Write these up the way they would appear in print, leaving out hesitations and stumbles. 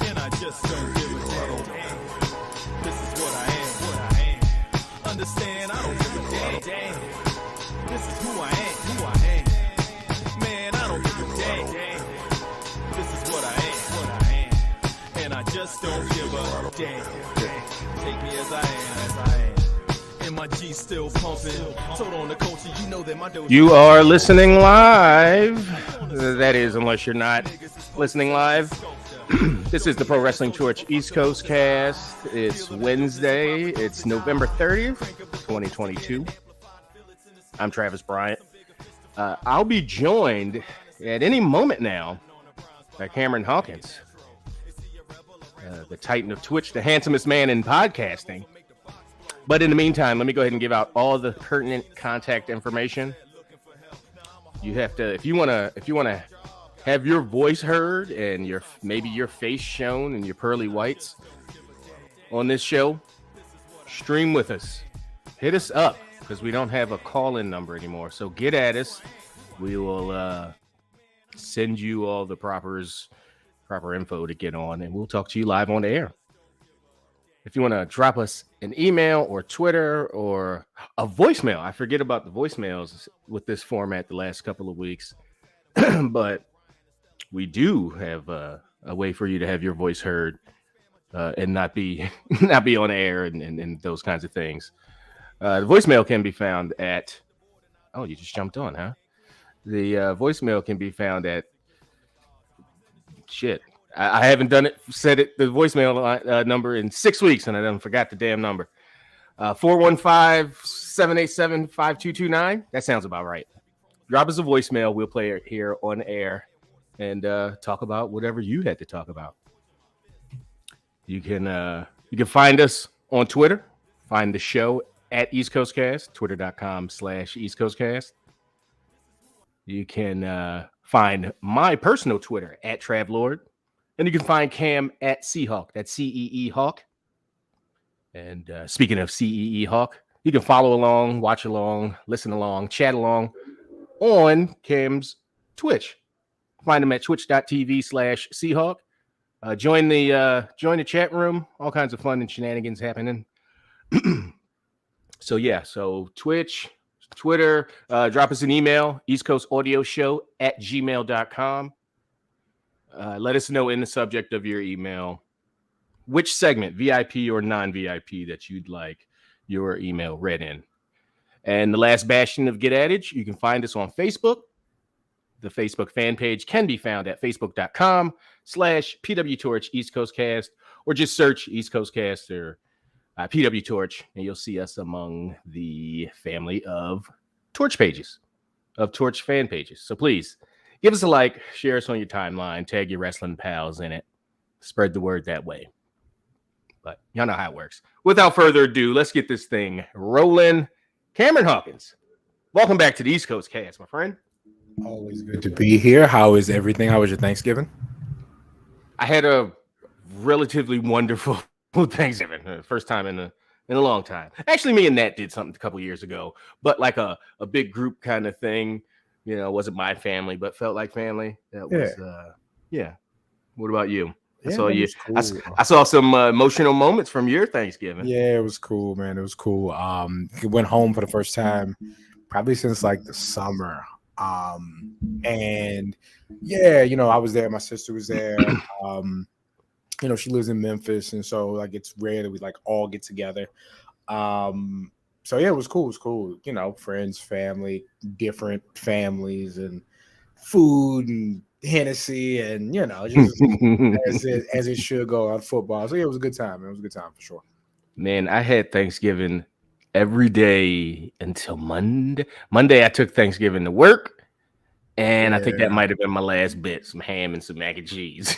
And I just don't give a damn. This is what I am. Understand, I don't give a damn. This is who I am. Man, I don't give a damn. This is what I am. And I just don't give a damn. Take me as I am. And my G still pumping. Told on the culture, you know that my dough. You are listening live. That is, unless you're not listening live. This is the Pro Wrestling Torch East Coast cast. It's Wednesday. It's November 30th, 2022. I'm Travis Bryant. I'll be joined at any moment now by Cameron Hawkins, the titan of Twitch, the handsomest man in podcasting. But in the meantime, let me go ahead and give out all the pertinent contact information. You have to, if you want to have your voice heard and maybe your face shown and your pearly whites on this show, stream with us. Hit us up because we don't have a call-in number anymore. So get at us. We will send you all the proper info to get on, and we'll talk to you live on the air. If you want to drop us an email or Twitter or a voicemail, I forget about the voicemails with this format the last couple of weeks, but we do have a way for you to have your voice heard and not be on air and those kinds of things. The voicemail can be found at. Oh, you just jumped on, huh? The voicemail can be found at. Shit, I haven't the voicemail number in 6 weeks, and I done forgot the damn number. 415-787-5229. That sounds about right. Drop us a voicemail. We'll play it here on air and talk about whatever you had to talk about. You can find us on Twitter. Find the show at East Coast Cast, twitter.com/East Coast Cast. You can find my personal Twitter at Travlord. And you can find Cam at Seahawk. That's CEE Hawk. And speaking of CEE Hawk, you can follow along, watch along, listen along, chat along on Cam's Twitch. Find him at twitch.tv/Seahawk. Join the chat room. All kinds of fun and shenanigans happening. So Twitch, Twitter, drop us an email, eastcoastaudioshow@gmail.com. Let us know in the subject of your email which segment, VIP or non-VIP, that you'd like your email read in. And the last bastion of Get Adage, you can find us on Facebook. The Facebook fan page can be found at facebook.com/PW Torch East Coast Cast, or just search East Coast Cast or PW Torch, and you'll see us among the family of Torch pages, of Torch fan pages. So please give us a like, share us on your timeline, tag your wrestling pals in it, spread the word that way. But y'all know how it works. Without further ado, let's get this thing rolling. Cameron Hawkins, welcome back to the East Coast Cast, my friend. Always good to be here. How is everything? How was your Thanksgiving? I had a relatively wonderful Thanksgiving. First time in a long time. Actually, me and Nat did something a couple years ago, but like a big group kind of thing. You know, it wasn't my family, but felt like family. That was, yeah. What about you? I saw you. Cool. I saw some emotional moments from your Thanksgiving. Yeah, it was cool, man. It was cool. Went home for the first time probably since like the summer. And yeah, I was there. My sister was there. She lives in Memphis, and so like it's rare that we like all get together. So yeah, it was cool. It was cool. Friends, family, different families, and food and Hennessy, and just as it should go on football. So yeah, it was a good time. It was a good time for sure. Man, I had Thanksgiving every day until Monday. Monday, I took Thanksgiving to work, and I think that might have been my last bit, some ham and some mac and cheese.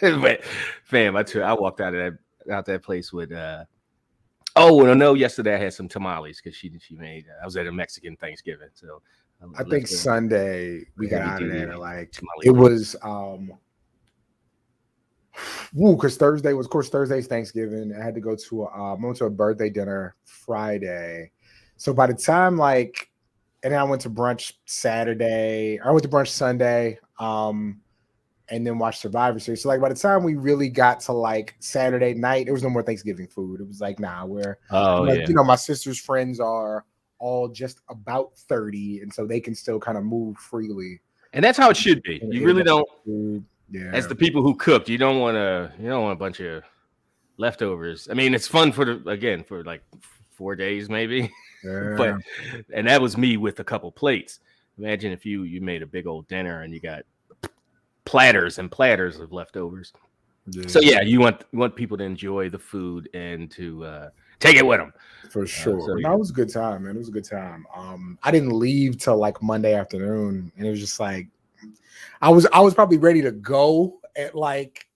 But fam, I walked out of that place with yesterday I had some tamales because she made. I was at a Mexican Thanksgiving, so I think Sunday we got out of there like it was because Thursday's Thanksgiving. I had to go to I went to a birthday dinner Friday. So by the time and then I went to brunch Saturday. I went to brunch Sunday. And and then watch Survivor Series. So like by the time we really got to like Saturday night, there was no more Thanksgiving food. It was like, nah, my sister's friends are all just about 30, and so they can still kind of move freely. And that's how it should be. You really don't. Yeah. As the people who cooked, you don't want a bunch of leftovers. I mean, it's fun for like 4 days maybe. Yeah. and that was me with a couple plates. Imagine if you made a big old dinner and you got platters and platters of leftovers. Yeah. So yeah, you want people to enjoy the food and to take it with them. For sure. That was a good time, man. It was a good time. I didn't leave till like Monday afternoon, and it was just like I was probably ready to go at like,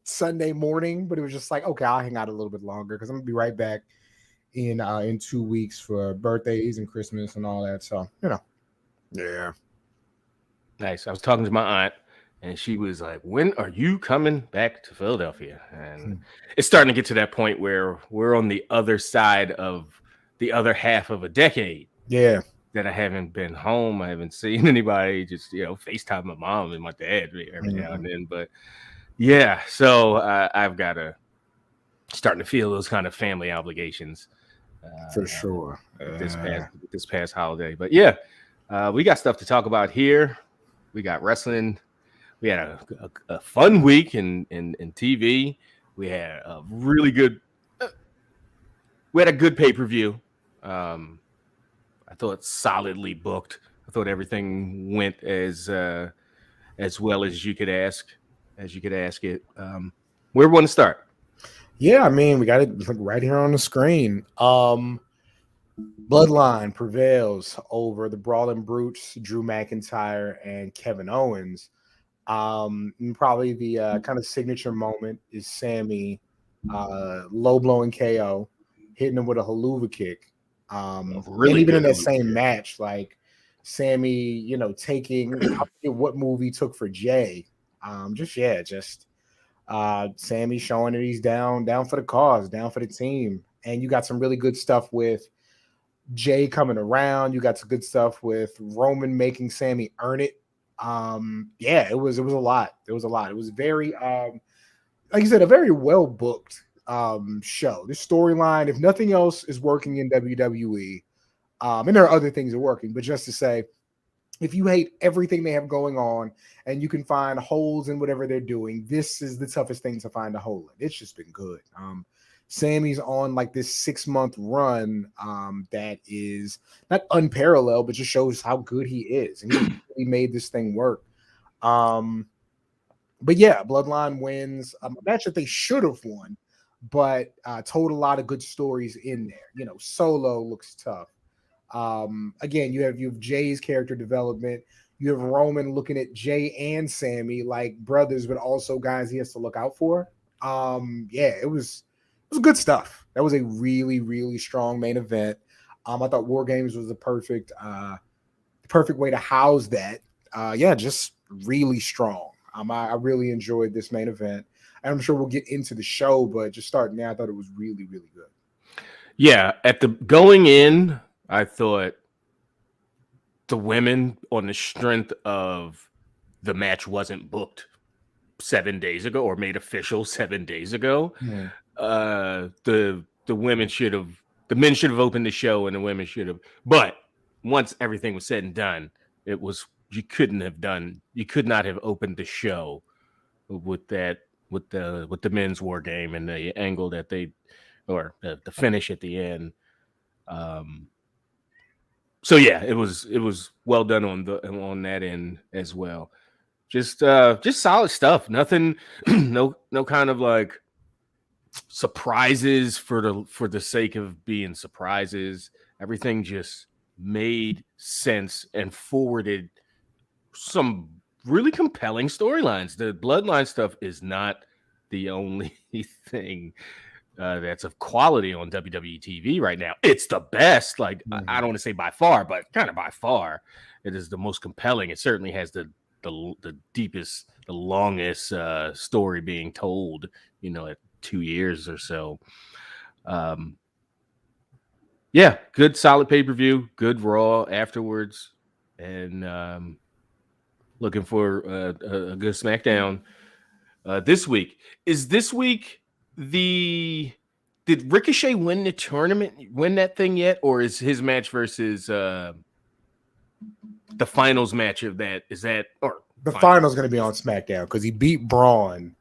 Sunday morning, but it was just like, okay, I'll hang out a little bit longer because I'm gonna be right back in 2 weeks for birthdays and Christmas and all that. So, yeah. Nice. I was talking to my aunt, and she was like, when are you coming back to Philadelphia? And it's starting to get to that point where we're on the other side of the other half of a decade. Yeah. That I haven't been home. I haven't seen anybody, just, FaceTime my mom and my dad every now and then. But yeah, so I've got to starting to feel those kind of family obligations. For sure. This past holiday. But yeah, we got stuff to talk about here. We got wrestling. We had a fun week in TV. We had a really good. We had a good pay-per-view. I thought solidly booked. I thought everything went as well as you could ask it. Where we want to start? Yeah, I mean, we got it right here on the screen. Bloodline prevails over the Brawling Brutes, Drew McIntyre and Kevin Owens. And probably the kind of signature moment is Sammy low blowing KO, hitting him with a haluva kick. Really, and even in that same match, like Sammy, taking what move he took for Jay. Sammy showing that he's down for the cause, down for the team. And you got some really good stuff with Jay coming around. You got some good stuff with Roman making Sammy earn it. It was a lot. It was a lot. It was very, like you said, a very well booked show. This storyline, if nothing else is working in WWE, and there are other things that are working, but just to say, if you hate everything they have going on and you can find holes in whatever they're doing, this is the toughest thing to find a hole in. It's just been good. Sammy's on like this 6-month run that is not unparalleled, but just shows how good he is. And he really made this thing work. But yeah, Bloodline wins a match that they should have won, but told a lot of good stories in there. Solo looks tough. Again, you have Jay's character development. You have Roman looking at Jay and Sammy like brothers, but also guys he has to look out for. It was good stuff. That was a really, really strong main event. I thought War Games was the perfect way to house that. Just really strong. I really enjoyed this main event. And I'm sure we'll get into the show, but just starting now, I thought it was really, really good. Yeah, going in, I thought the women, on the strength of the match wasn't booked 7 days ago or made official 7 days ago, the women the men should have opened the show and the women should have. But once everything was said and done, you could not have opened the show with the men's War Game and the angle that the finish at the end. So yeah, it was well done on that end as well. Just solid stuff. Nothing, no kind of like surprises for the sake of being surprises. Everything just made sense and forwarded some really compelling storylines. The Bloodline stuff is not the only thing that's of quality on WWE TV right now. It's the best. Like, I don't want to say by far, but kind of by far, it is the most compelling. It certainly has the deepest, the longest story being told, at 2 years or so. Good solid pay-per-view, good Raw afterwards, and Looking for a good SmackDown this week. Is this week the did Ricochet win the tournament, win that thing yet, or is his match versus the finals match of that? Is that or The final's going to be on SmackDown because he beat Braun.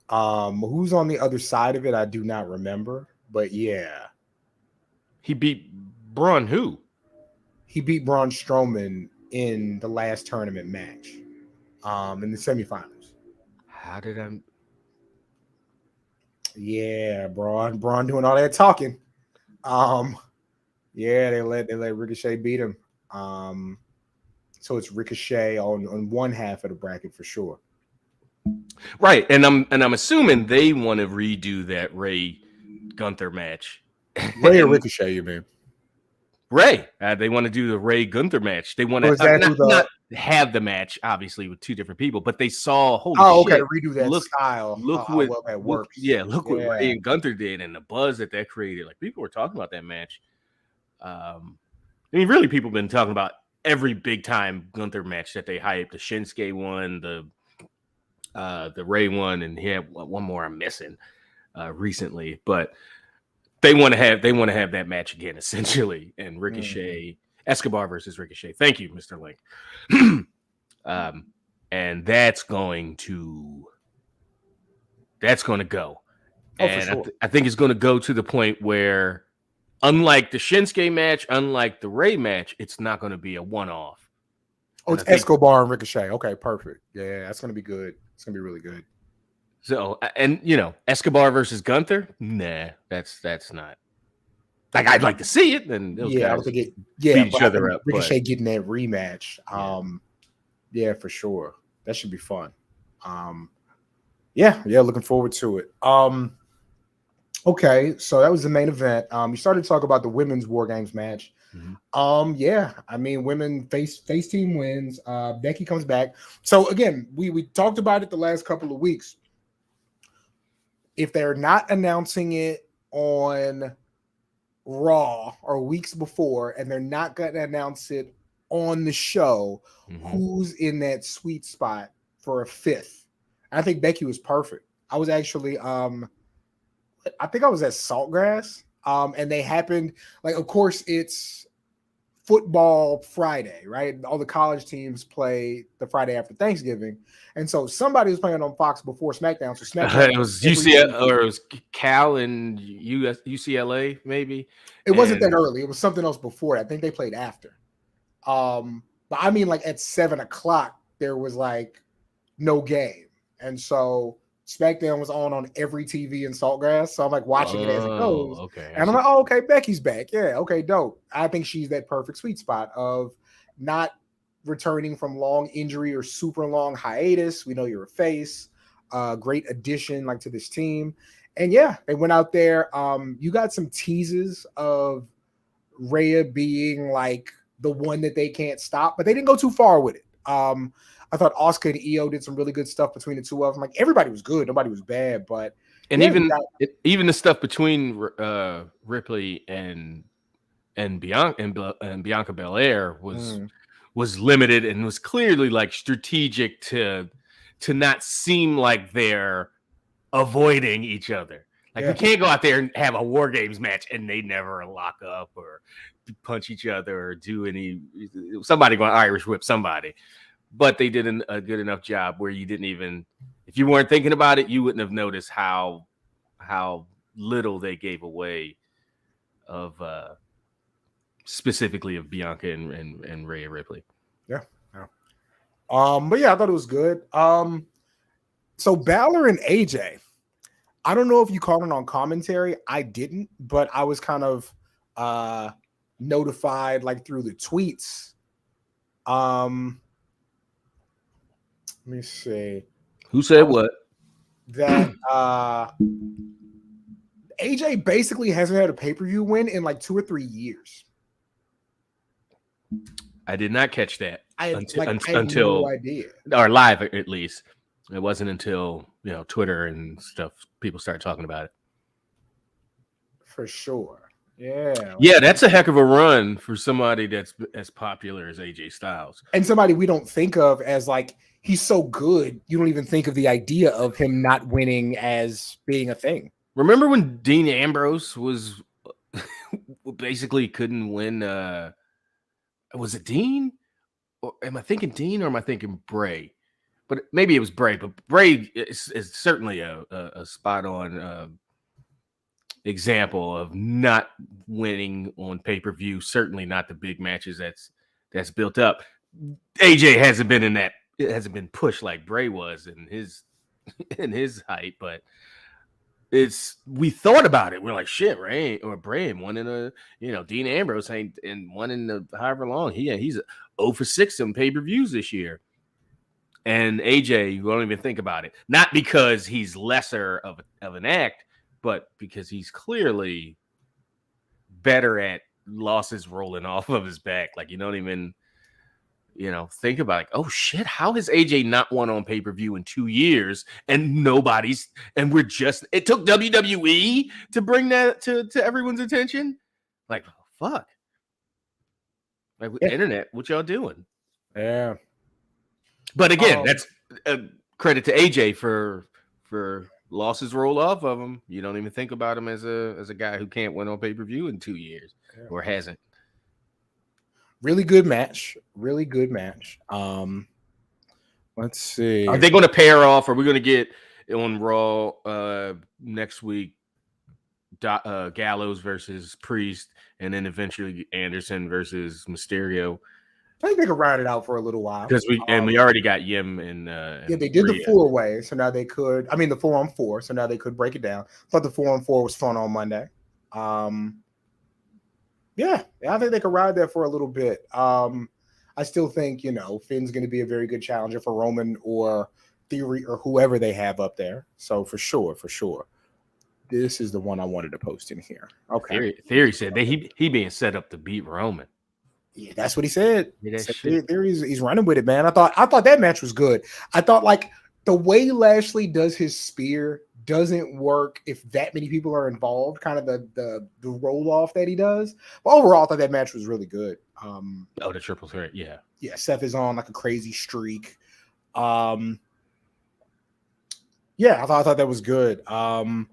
Who's on the other side of it? I do not remember, but yeah, he beat Braun. Who? He beat Braun Strowman in the last tournament match, in the semifinals. How did I? Yeah, Braun doing all that talking. Yeah, they let Ricochet beat him. So it's Ricochet on one half of the bracket for sure. Right, and I'm assuming they want to redo that Ray Gunther match. Ray or Ricochet, you mean? Ray. They want to do the Ray Gunther match. They want to not have the match, obviously, with two different people, but they saw, holy shit, redo that style. Look what well that works. Look what Ray and Gunther did and the buzz that created. Like, people were talking about that match. I mean, really, people have been talking about every big time Gunther match that they hyped. The Shinsuke one, the Ray one, and he had one more I'm missing recently, but they want to have that match again, essentially. And Ricochet, Escobar versus Ricochet. Thank you, Mr. Link. And that's going to go. And sure. I think it's going to go to the point where, unlike the Shinsuke match, unlike the Ray match, it's not going to be a one-off. Oh, it's Escobar and Ricochet. Okay, perfect. Yeah, that's going to be good. It's going to be really good. So, and Escobar versus Gunther, nah, that's not. Like, I'd like to see it. And I don't think it. Yeah, beat each other up. Ricochet getting that rematch. Yeah, for sure. That should be fun. Yeah, looking forward to it. Okay, so that was the main event. You started to talk about the women's War Games match. Mm-hmm. Yeah, I mean, women face team wins. Becky comes back. So again, we talked about it the last couple of weeks. If they're not announcing it on Raw or weeks before, and they're not going to announce it on the show, who's in that sweet spot for a fifth? I think Becky was perfect. I was actually, I think I was at Saltgrass, and they happened, like, of course, it's football Friday, right? All the college teams play the Friday after Thanksgiving. And so somebody was playing on Fox before SmackDown. So SmackDown it was UCLA, or it was Cal and UCLA, maybe. It wasn't that early. It was something else before. I think they played after. But I mean, like, at 7:00, there was like no game. And so SmackDown was on every TV in Saltgrass. So I'm like watching it as it goes. Okay. And I'm like, oh, okay, Becky's back. Yeah, okay, dope. I think she's that perfect sweet spot of not returning from long injury or super long hiatus. We know you're a face. Great addition, like, to this team. And yeah, they went out there. You got some teases of Rhea being like the one that they can't stop, but they didn't go too far with it. I thought Asuka and Io did some really good stuff between the two of them. Like, everybody was good, nobody was bad, but even the stuff between Ripley and Bianca Belair was limited and was clearly, like, strategic to not seem like they're avoiding each other. Like, we can't go out there and have a War Games match and they never lock up or punch each other or do somebody going to Irish whip somebody. But they did a good enough job where you didn't even, if you weren't thinking about it, you wouldn't have noticed how little they gave away of specifically of Bianca and Rhea Ripley. Yeah. But yeah, I thought it was good. So Balor and AJ, I don't know if you caught it on commentary. I didn't, but I was kind of notified, like, through the tweets. Let me see. Who said what? That AJ basically hasn't had a pay-per-view win in like 2 or 3 years. I did not catch that until no idea. Or live, at least. It wasn't until Twitter and stuff, people started talking about it. For sure. Yeah. Yeah, that's a heck of a run for somebody that's as popular as AJ Styles. And somebody we don't think of as like, he's so good, you don't even think of the idea of him not winning as being a thing. Remember when Dean Ambrose was basically couldn't win? Was it Dean? Or am I thinking Dean or am I thinking Bray? But maybe it was Bray. But Bray is certainly a spot on example of not winning on pay-per-view. Certainly not the big matches that's built up. AJ hasn't been in that. It hasn't been pushed like Bray was in his height, but we thought about it. We're like, shit, Ray or Bray won in a, Dean Ambrose ain't and won in the however long. He's 0 for 6 in pay-per-views this year. And AJ, you don't even think about it. Not because he's lesser of an act, but because he's clearly better at losses rolling off of his back. Like, you don't even, think about it. Oh shit, how has AJ not won on pay-per-view in 2 years and it took WWE to bring that to everyone's attention? Like, fuck. Like, internet, what y'all doing? Yeah. But again, that's credit to AJ for losses roll off of him. You don't even think about him as a guy who can't win on pay-per-view in 2 years or hasn't. Really good match. Really good match. Let's see. Are they going to pair off? Are we going to get on Raw next week Gallows versus Priest, and then eventually Anderson versus Mysterio? I think they could ride it out for a little while because we already got Yim and they did the 4-way, so now they could. I mean, the 4-on-4, so now they could break it down. Thought the 4-on-4 was fun on Monday. Yeah, I think they could ride there for a little bit. I still think Finn's going to be a very good challenger for Roman or Theory or whoever they have up there. So for sure, this is the one I wanted to post in here. Okay, Theory said that he being set up to beat Roman. Yeah, that's what he said. Yeah, he's running with it, man. I thought that match was good. I thought like the way Lashley does his spear doesn't work if that many people are involved. Kind of the roll off that he does. But overall, I thought that match was really good. The triple threat, yeah. Seth is on like a crazy streak. Yeah, I thought that was good. And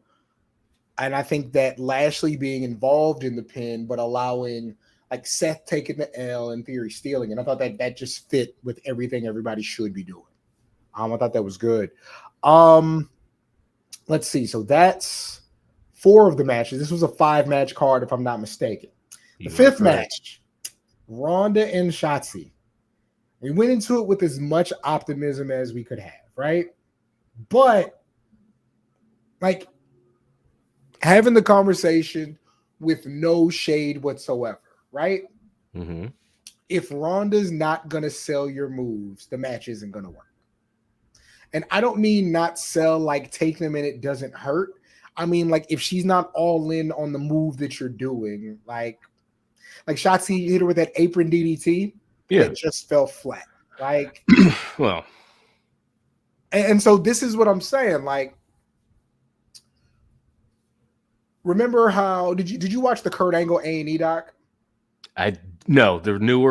I think that Lashley being involved in the pin, but allowing like Seth taking the L and Theory stealing it. I thought that just fit with everything everybody should be doing. I thought that was good. Let's see. So that's 4 of the matches. This was a 5-match card, if I'm not mistaken. The 5th match, Ronda and Shotzi. We went into it with as much optimism as we could have, right? But like having the conversation with no shade whatsoever. Right? Mm-hmm. If Ronda's not going to sell your moves, the match isn't going to work. And I don't mean not sell like take them and it doesn't hurt. I mean like if she's not all in on the move that you're doing, like Shotzi hit her with that apron DDT, it just fell flat. Like, well, and so this is what I'm saying. Like, remember how did you watch the Kurt Angle A&E doc? No, the new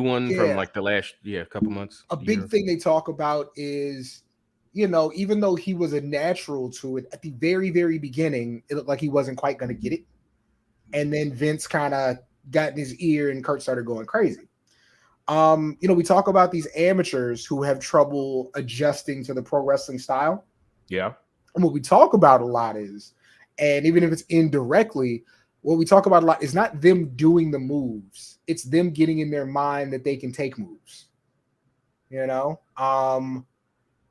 one from like the last couple months. A big thing they talk about is, even though he was a natural to it at the very, very beginning, it looked like he wasn't quite going to get it. And then Vince kind of got in his ear and Kurt started going crazy. We talk about these amateurs who have trouble adjusting to the pro wrestling style. Yeah. And what we talk about a lot is, and even if it's indirectly, what we talk about a lot is not them doing the moves. It's them getting in their mind that they can take moves.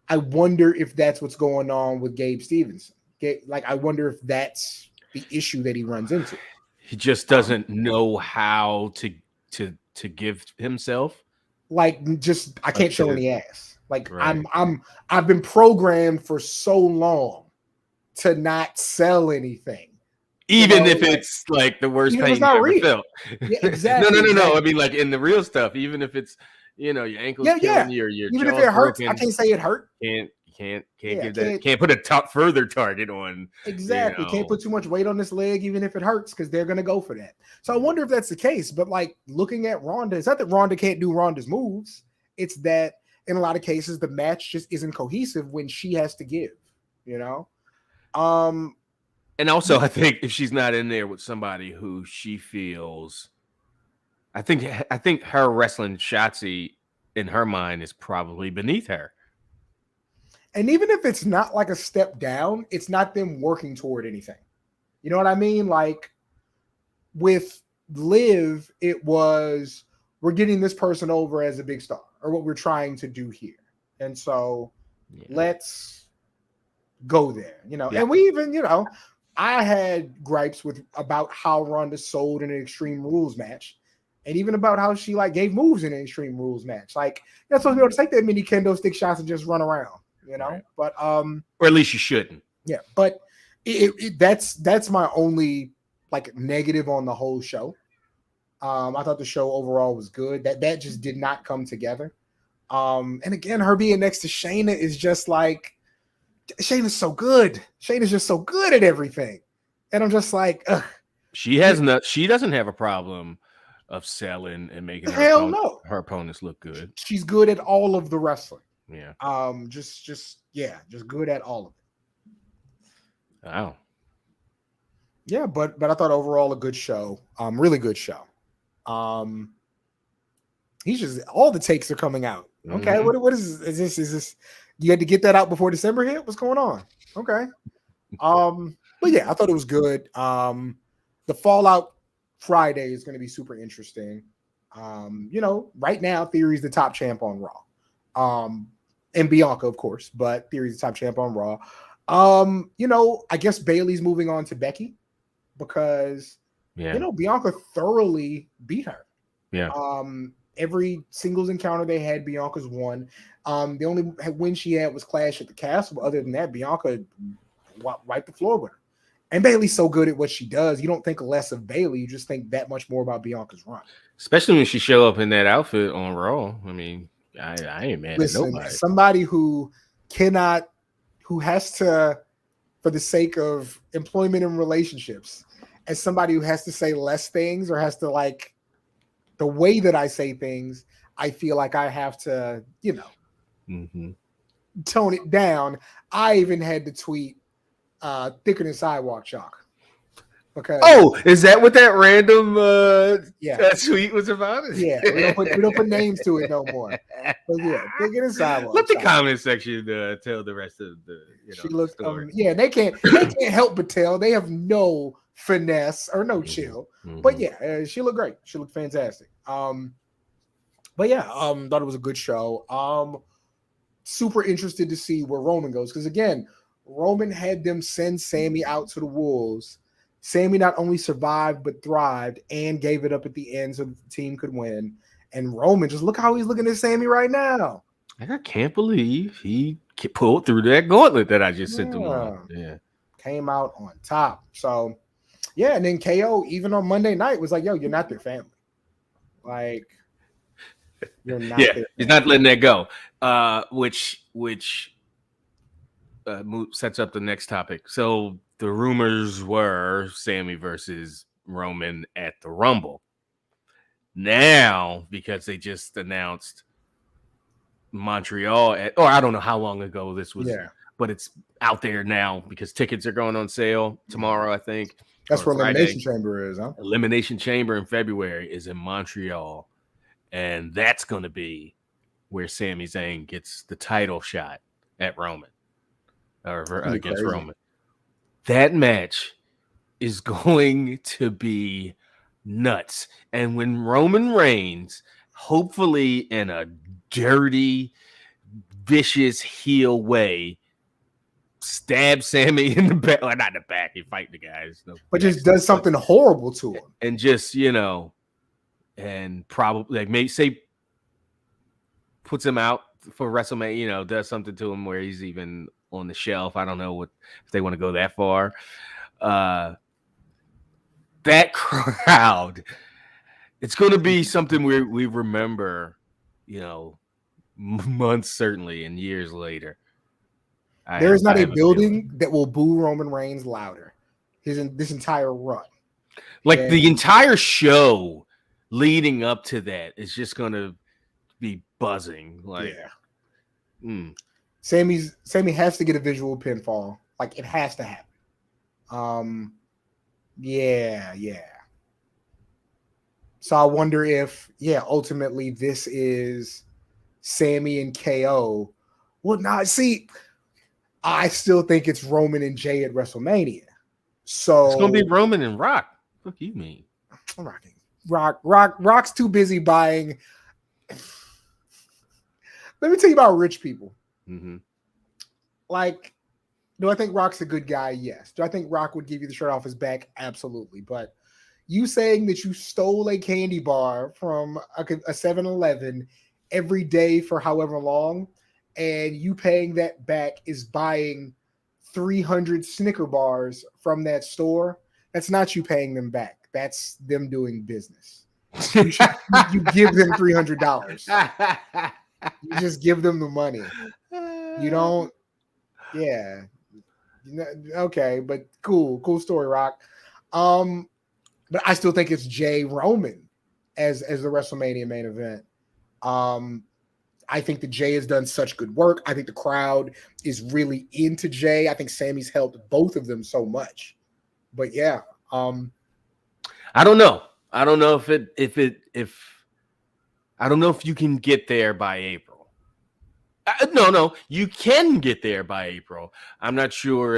I wonder if that's what's going on with Gabe Stevenson. I wonder if that's the issue that he runs into. He just doesn't know how to give himself. I can't show any ass. Right. I've been programmed for so long to not sell anything. Even if it's like the worst pain you ever felt. Yeah, exactly. No. I mean, like in the real stuff, even if it's your ankle's killing you or your even if it hurts, I can't say it hurt. You Can't Yeah, give that. Can't put a further target on. Exactly. Can't put too much weight on this leg, even if it hurts, because they're gonna go for that. So I wonder if that's the case. But like looking at Ronda, it's not that Ronda can't do Ronda's moves. It's that in a lot of cases the match just isn't cohesive when she has to give. You know. And also, I think if she's not in there with somebody who she feels, I think her wrestling Shotzi in her mind is probably beneath her. And even if it's not like a step down, it's not them working toward anything. You know what I mean? Like with Liv, it was we're getting this person over as a big star, or what we're trying to do here. And so let's go there. You know, and we even, I had gripes about how Ronda sold in an Extreme Rules match. And even about how she like gave moves in an Extreme Rules match. Like you're not supposed to be able to take that many kendo stick shots and just run around. Right. But or at least you shouldn't. Yeah, but that's my only like negative on the whole show. I thought the show overall was good. That just did not come together. And again, her being next to Shayna is just like Shayna's so good. Shayna's just so good at everything, and I'm just like, ugh. She doesn't have a problem of selling and making her opponents look good. She's good at all of the wrestling. Yeah. Just good at all of it. Wow. Yeah, but I thought overall a good show. Really good show. He's just all the takes are coming out. Okay, Mm-hmm. what is this? You had to get that out before December hit? What's going on? Okay. But yeah, I thought it was good. The Fallout Friday is going to be super interesting. Right now, Theory's the top champ on Raw. And Bianca, of course, but Theory's the top champ on Raw. I guess Bayley's moving on to Becky because Bianca thoroughly beat her. Yeah. Every singles encounter they had, Bianca's won. The only win she had was Clash at the Castle. But other than that, Bianca wiped the floor with her. And Bayley's so good at what she does, you don't think less of Bayley. You just think that much more about Bianca's run. Especially when she show up in that outfit on Raw. I mean, I ain't mad at nobody. Somebody who has to, for the sake of employment and relationships, as somebody who has to say less things or has to like the way that I say things, I feel like I have to, tone it down. I even had to tweet thicker than sidewalk chalk. Because is that what that random that tweet was about? Yeah, we don't put names to it no more. But yeah, thicker than sidewalk. Let the comment section tell the rest of the she looked story. they can't help but tell. They have no finesse or no chill. But yeah, she looked great. She looked fantastic. But yeah, thought it was a good show. Super interested to see where Roman goes because again, Roman had them send Sammy out to the Wolves. Sammy not only survived but thrived and gave it up at the end so that the team could win. And Roman, just look how he's looking at Sammy right now. I can't believe he pulled through that gauntlet that I just sent him on. Yeah, came out on top. So yeah, and then KO even on Monday night was like, "Yo, you're not their family. Like, you're not." Yeah, he's not letting that go. Which sets up the next topic. So the rumors were Sammy versus Roman at the Rumble. Now, because they just announced Montreal I don't know how long ago this was, but it's out there now because tickets are going on sale tomorrow, I think. That's where Elimination Chamber is, huh? Elimination Chamber in February is in Montreal. And that's going to be where Sami Zayn gets the title shot at Roman. Or against crazy. Roman. That match is going to be nuts. And when Roman Reigns, hopefully in a dirty, vicious heel way, stabs Sammy in the back, well, not in the back, he fight the guys. No, but just does something horrible to him. And just, and probably puts him out for WrestleMania, does something to him where he's even on the shelf. I don't know if they want to go that far. That crowd, it's going to be something we remember, months certainly and years later. There is not I a have building that will boo Roman Reigns louder this entire run. Like And the entire show leading up to that is just going to be buzzing. Like, Sammy has to get a visual pinfall. Like, it has to happen. Yeah. So I wonder if, ultimately this is Sammy and KO. Well, not see. I still think it's Roman and Jay at WrestleMania. So it's gonna be Roman and Rock. What do you mean? Rock's too busy buying. Let me tell you about rich people. Mm-hmm. Like, do I think Rock's a good guy? Yes. Do I think Rock would give you the shirt off his back? Absolutely. But you saying that you stole a candy bar from a 7-Eleven every day for however long, and you paying that back is buying 300 Snicker bars from that store, that's not you paying them back. That's them doing business. You give them $300. You just give them the money. You don't. Yeah. Okay, but cool story, Rock. But I still think it's Jay Roman as the WrestleMania main event. I think that Jay has done such good work. I think the crowd is really into Jay. I think Sammy's helped both of them so much. But yeah, I don't know. I don't know if I don't know if you can get there by April. No, you can get there by April. I'm not sure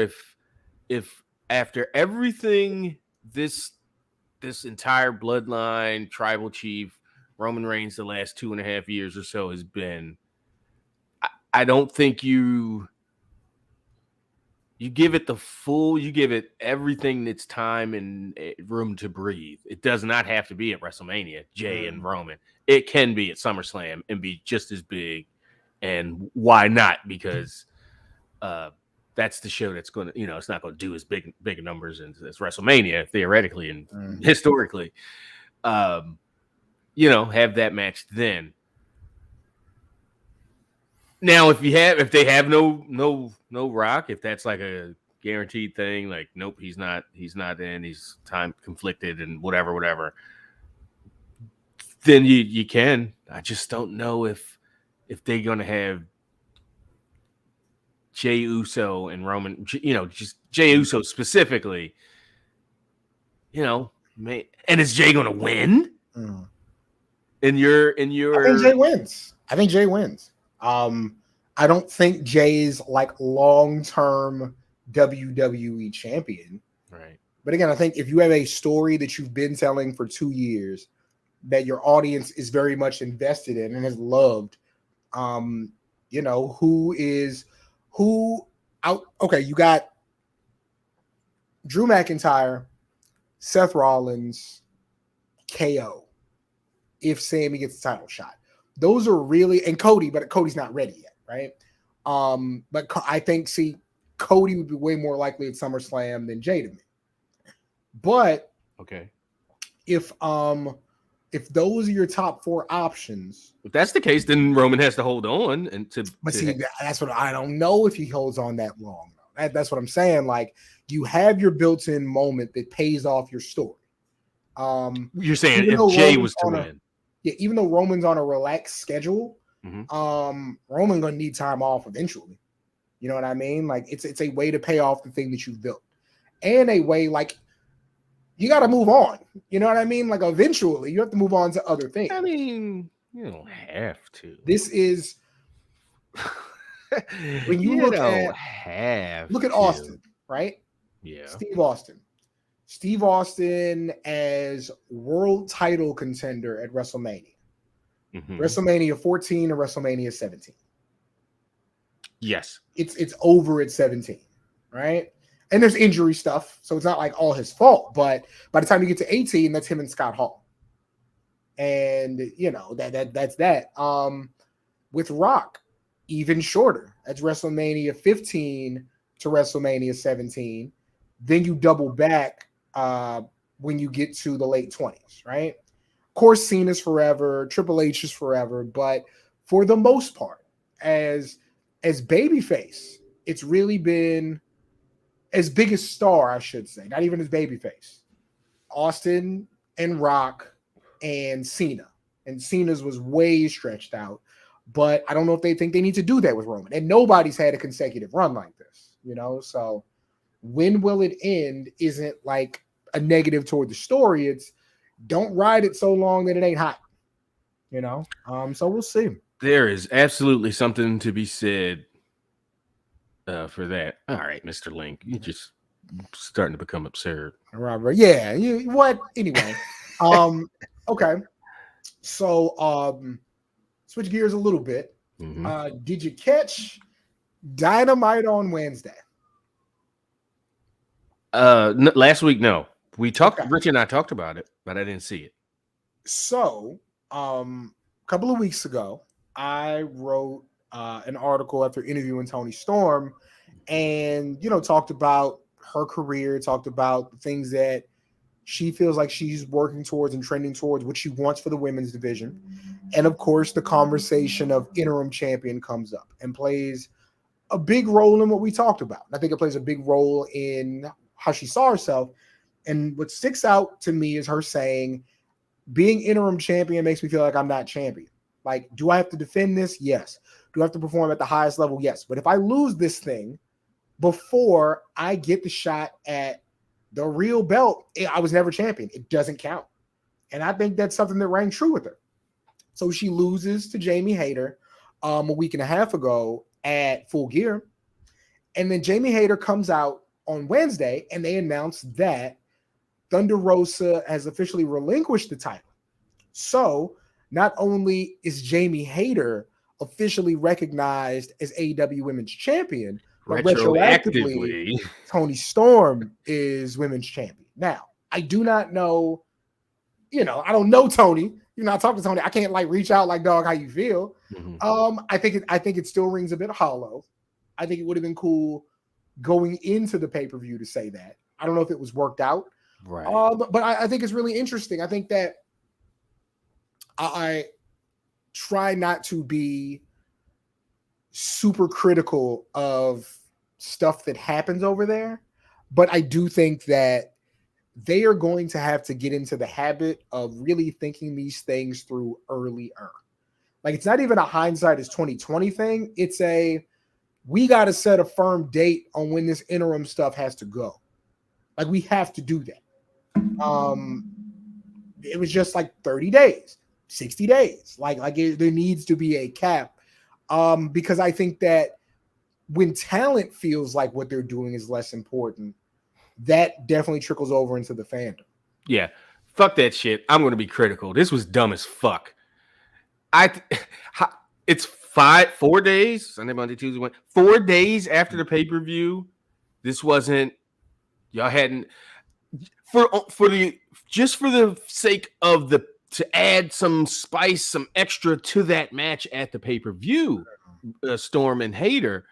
if after everything this entire bloodline tribal chief Roman Reigns the last 2.5 years or so has been, I don't think you give it you give it everything that's time and room to breathe. It does not have to be at WrestleMania, Jay and Roman. It can be at SummerSlam and be just as big. And why not? Because that's the show that's going to, it's not going to do as big numbers as WrestleMania, theoretically and historically. Have that match then. Now, if they have no Rock, if that's like a guaranteed thing, like nope, he's not in, he's time conflicted and whatever, then you can. I just don't know if they're gonna have Jey Uso and Roman, just Jey Uso specifically, and is Jey gonna win? In your I think Jay wins. I don't think Jay's like long-term WWE champion. Right. But again, I think if you have a story that you've been telling for 2 years that your audience is very much invested in and has loved, okay, you got Drew McIntyre, Seth Rollins, KO. If Sammy gets the title shot, those are really, and Cody, but Cody's not ready yet, right? But I think, Cody would be way more likely at SummerSlam than Jay to me. But okay, if those are your top 4 options, if that's the case, then Roman has to hold on that's what I don't know if he holds on that long. That's what I'm saying. Like, you have your built-in moment that pays off your story. You're saying if Jay was to win. Even though Roman's on a relaxed schedule, Roman gonna need time off eventually. You know what I mean? Like, it's a way to pay off the thing that you've built, and a way, like, you got to move on. You know what I mean? Like, eventually you have to move on to other things. I mean, you don't have to. This is when you look at Austin, right? Yeah. Steve Austin as world title contender at WrestleMania. WrestleMania 14 or WrestleMania 17. Yes. It's over at 17, right? And there's injury stuff, so it's not like all his fault. But by the time you get to 18, that's him and Scott Hall. And that's that. With Rock, even shorter. That's WrestleMania 15 to WrestleMania 17. Then you double back when you get to the late 20s, right? Of course, Cena's forever, Triple H is forever, but for the most part, as babyface, it's really been as big as star, I should say, not even as babyface. Austin and Rock and Cena. And Cena's was way stretched out. But I don't know if they think they need to do that with Roman. And nobody's had a consecutive run like this, you know? So when will it end isn't like a negative toward the story. It's don't ride it so long that it ain't hot, you know? So we'll see. There is absolutely something to be said for that. All right, Mr. Link, you're just starting to become absurd. Robert, yeah, you what? Anyway, okay. So switch gears a little bit. Mm-hmm. Did you catch Dynamite on Wednesday? Last week, no. We talked. Okay. Rich and I talked about it, but I didn't see it. So, a couple of weeks ago, I wrote an article after interviewing Toni Storm, and talked about her career, talked about the things that she feels like she's working towards and trending towards, what she wants for the women's division. And of course, the conversation of interim champion comes up and plays a big role in what we talked about. I think it plays a big role in how she saw herself. And what sticks out to me is her saying, being interim champion makes me feel like I'm not champion. Like, do I have to defend this? Yes. Do I have to perform at the highest level? Yes. But if I lose this thing before I get the shot at the real belt, I was never champion. It doesn't count. And I think that's something that rang true with her. So she loses to Jamie Hayter a week and a half ago at Full Gear. And then Jamie Hayter comes out on Wednesday and they announce that Thunder Rosa has officially relinquished the title. So not only is Jamie Hayter officially recognized as AEW Women's Champion, but retroactively, Toni Storm is Women's Champion. Now, I do not know, I don't know Toni. You're not talking to Toni. I can't reach out like, dog, how you feel? Mm-hmm. I think it still rings a bit hollow. I think it would have been cool going into the pay-per-view to say that. I don't know if it was worked out. Right. But I think it's really interesting. I think that I try not to be super critical of stuff that happens over there, but I do think that they are going to have to get into the habit of really thinking these things through earlier. Like, it's not even a hindsight is 2020 thing. It's we got to set a firm date on when this interim stuff has to go. Like, we have to do that. It was just 30 days, 60 days. There needs to be a cap. Because I think that when talent feels like what they're doing is less important, that definitely trickles over into the fandom. Yeah. Fuck that shit. I'm going to be critical. This was dumb as fuck. It's 4 days, Sunday, Monday, Tuesday, Wednesday, 4 days after the pay-per-view. This wasn't, y'all hadn't, for the sake of to add some spice, some extra to that match at the pay-per-view, Storm and Hayter,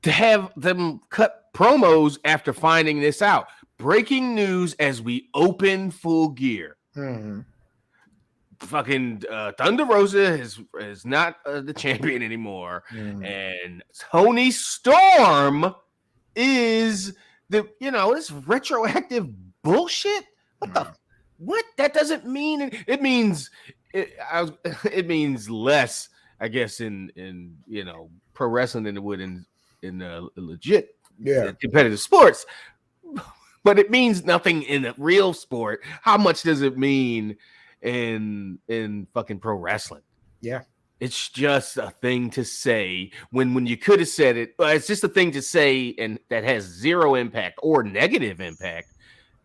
to have them cut promos after finding this out. Breaking news as we open Full Gear. Mm-hmm. Fucking Thunder Rosa is not the champion anymore. Mm-hmm. And Toni Storm is this retroactive bullshit. What? That doesn't mean it means it means less, I guess, in pro wrestling than it would in legit competitive sports. But it means nothing in a real sport. How much does it mean in fucking pro wrestling? Yeah. It's just a thing to say when you could have said it. It's just a thing to say, and that has zero impact or negative impact,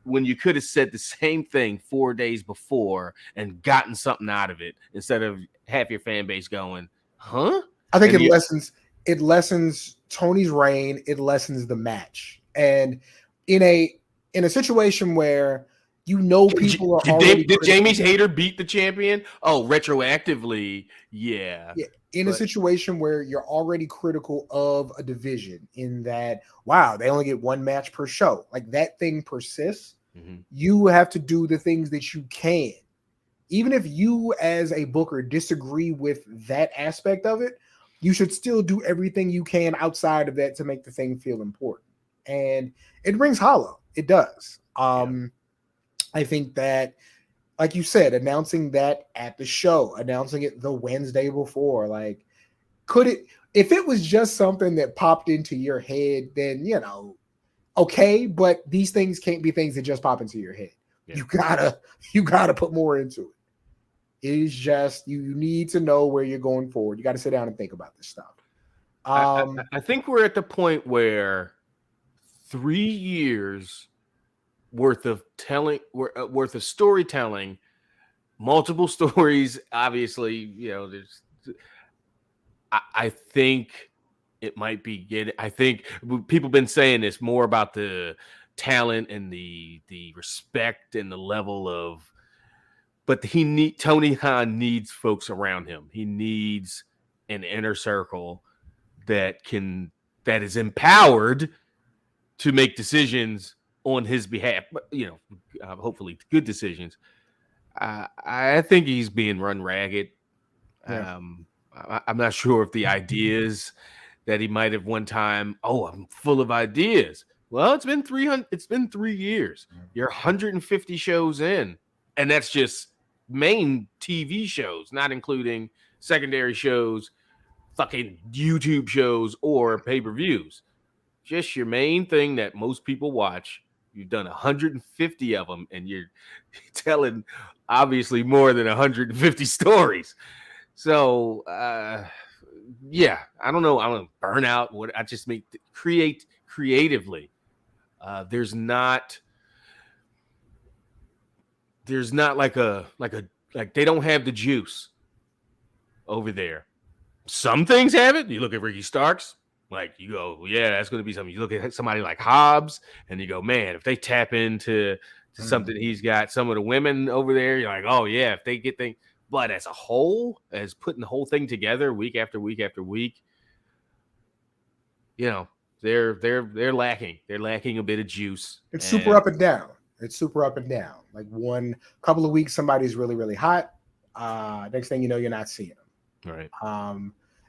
when you could have said the same thing 4 days before and gotten something out of it instead of half your fan base going, huh? I think it lessens Toni's reign. It lessens the match. And in a situation where people are already... Did Jamie Hayter beat the champion? Oh, retroactively, yeah. In a situation where you're already critical of a division in that, wow, they only get one match per show. Like, that thing persists. Mm-hmm. You have to do the things that you can. Even if you as a booker disagree with that aspect of it, you should still do everything you can outside of that to make the thing feel important. And it rings hollow. It does. I think that, like you said, announcing that at the show, announcing it the Wednesday before, like, could it, if it was just something that popped into your head, then, you know, okay, but these things can't be things that just pop into your head. Yeah. You gotta put more into it. It is just, you need to know where you're going forward. You got to sit down and think about this stuff. I think we're at the point where 3 years worth of storytelling, multiple stories. Obviously, you know, there's. I think it might be getting. I think people have been saying this more about the talent and the respect and the level of. But Tony Khan needs folks around him. He needs an inner circle that is empowered to make decisions on his behalf. You know, hopefully good decisions. I think he's being run ragged. Yeah. I'm not sure if the ideas that he might have one time. Oh, I'm full of ideas. Well, it's been 300. It's been 3 years. You're 150 shows in, and that's just main TV shows, not including secondary shows, fucking YouTube shows, or pay-per-views. Just your main thing that most people watch. You've done 150 of them, and you're telling obviously more than 150 stories. So, yeah, I don't know. I don't burn out. What I just create creatively. There's not like they don't have the juice over there. Some things have it. You look at Ricky Starks, like you go, yeah, that's going to be something. You look at somebody like Hobbs, and you go, man, if they tap into something he's got, some of the women over there, you're like, oh yeah, if they get things. But as a whole, as putting the whole thing together week after week after week, you know, they're lacking. They're lacking a bit of juice. It's super up and down. It's super up and down. Like one couple of weeks, somebody's really, really hot. Next thing you know, you're not seeing them. Right.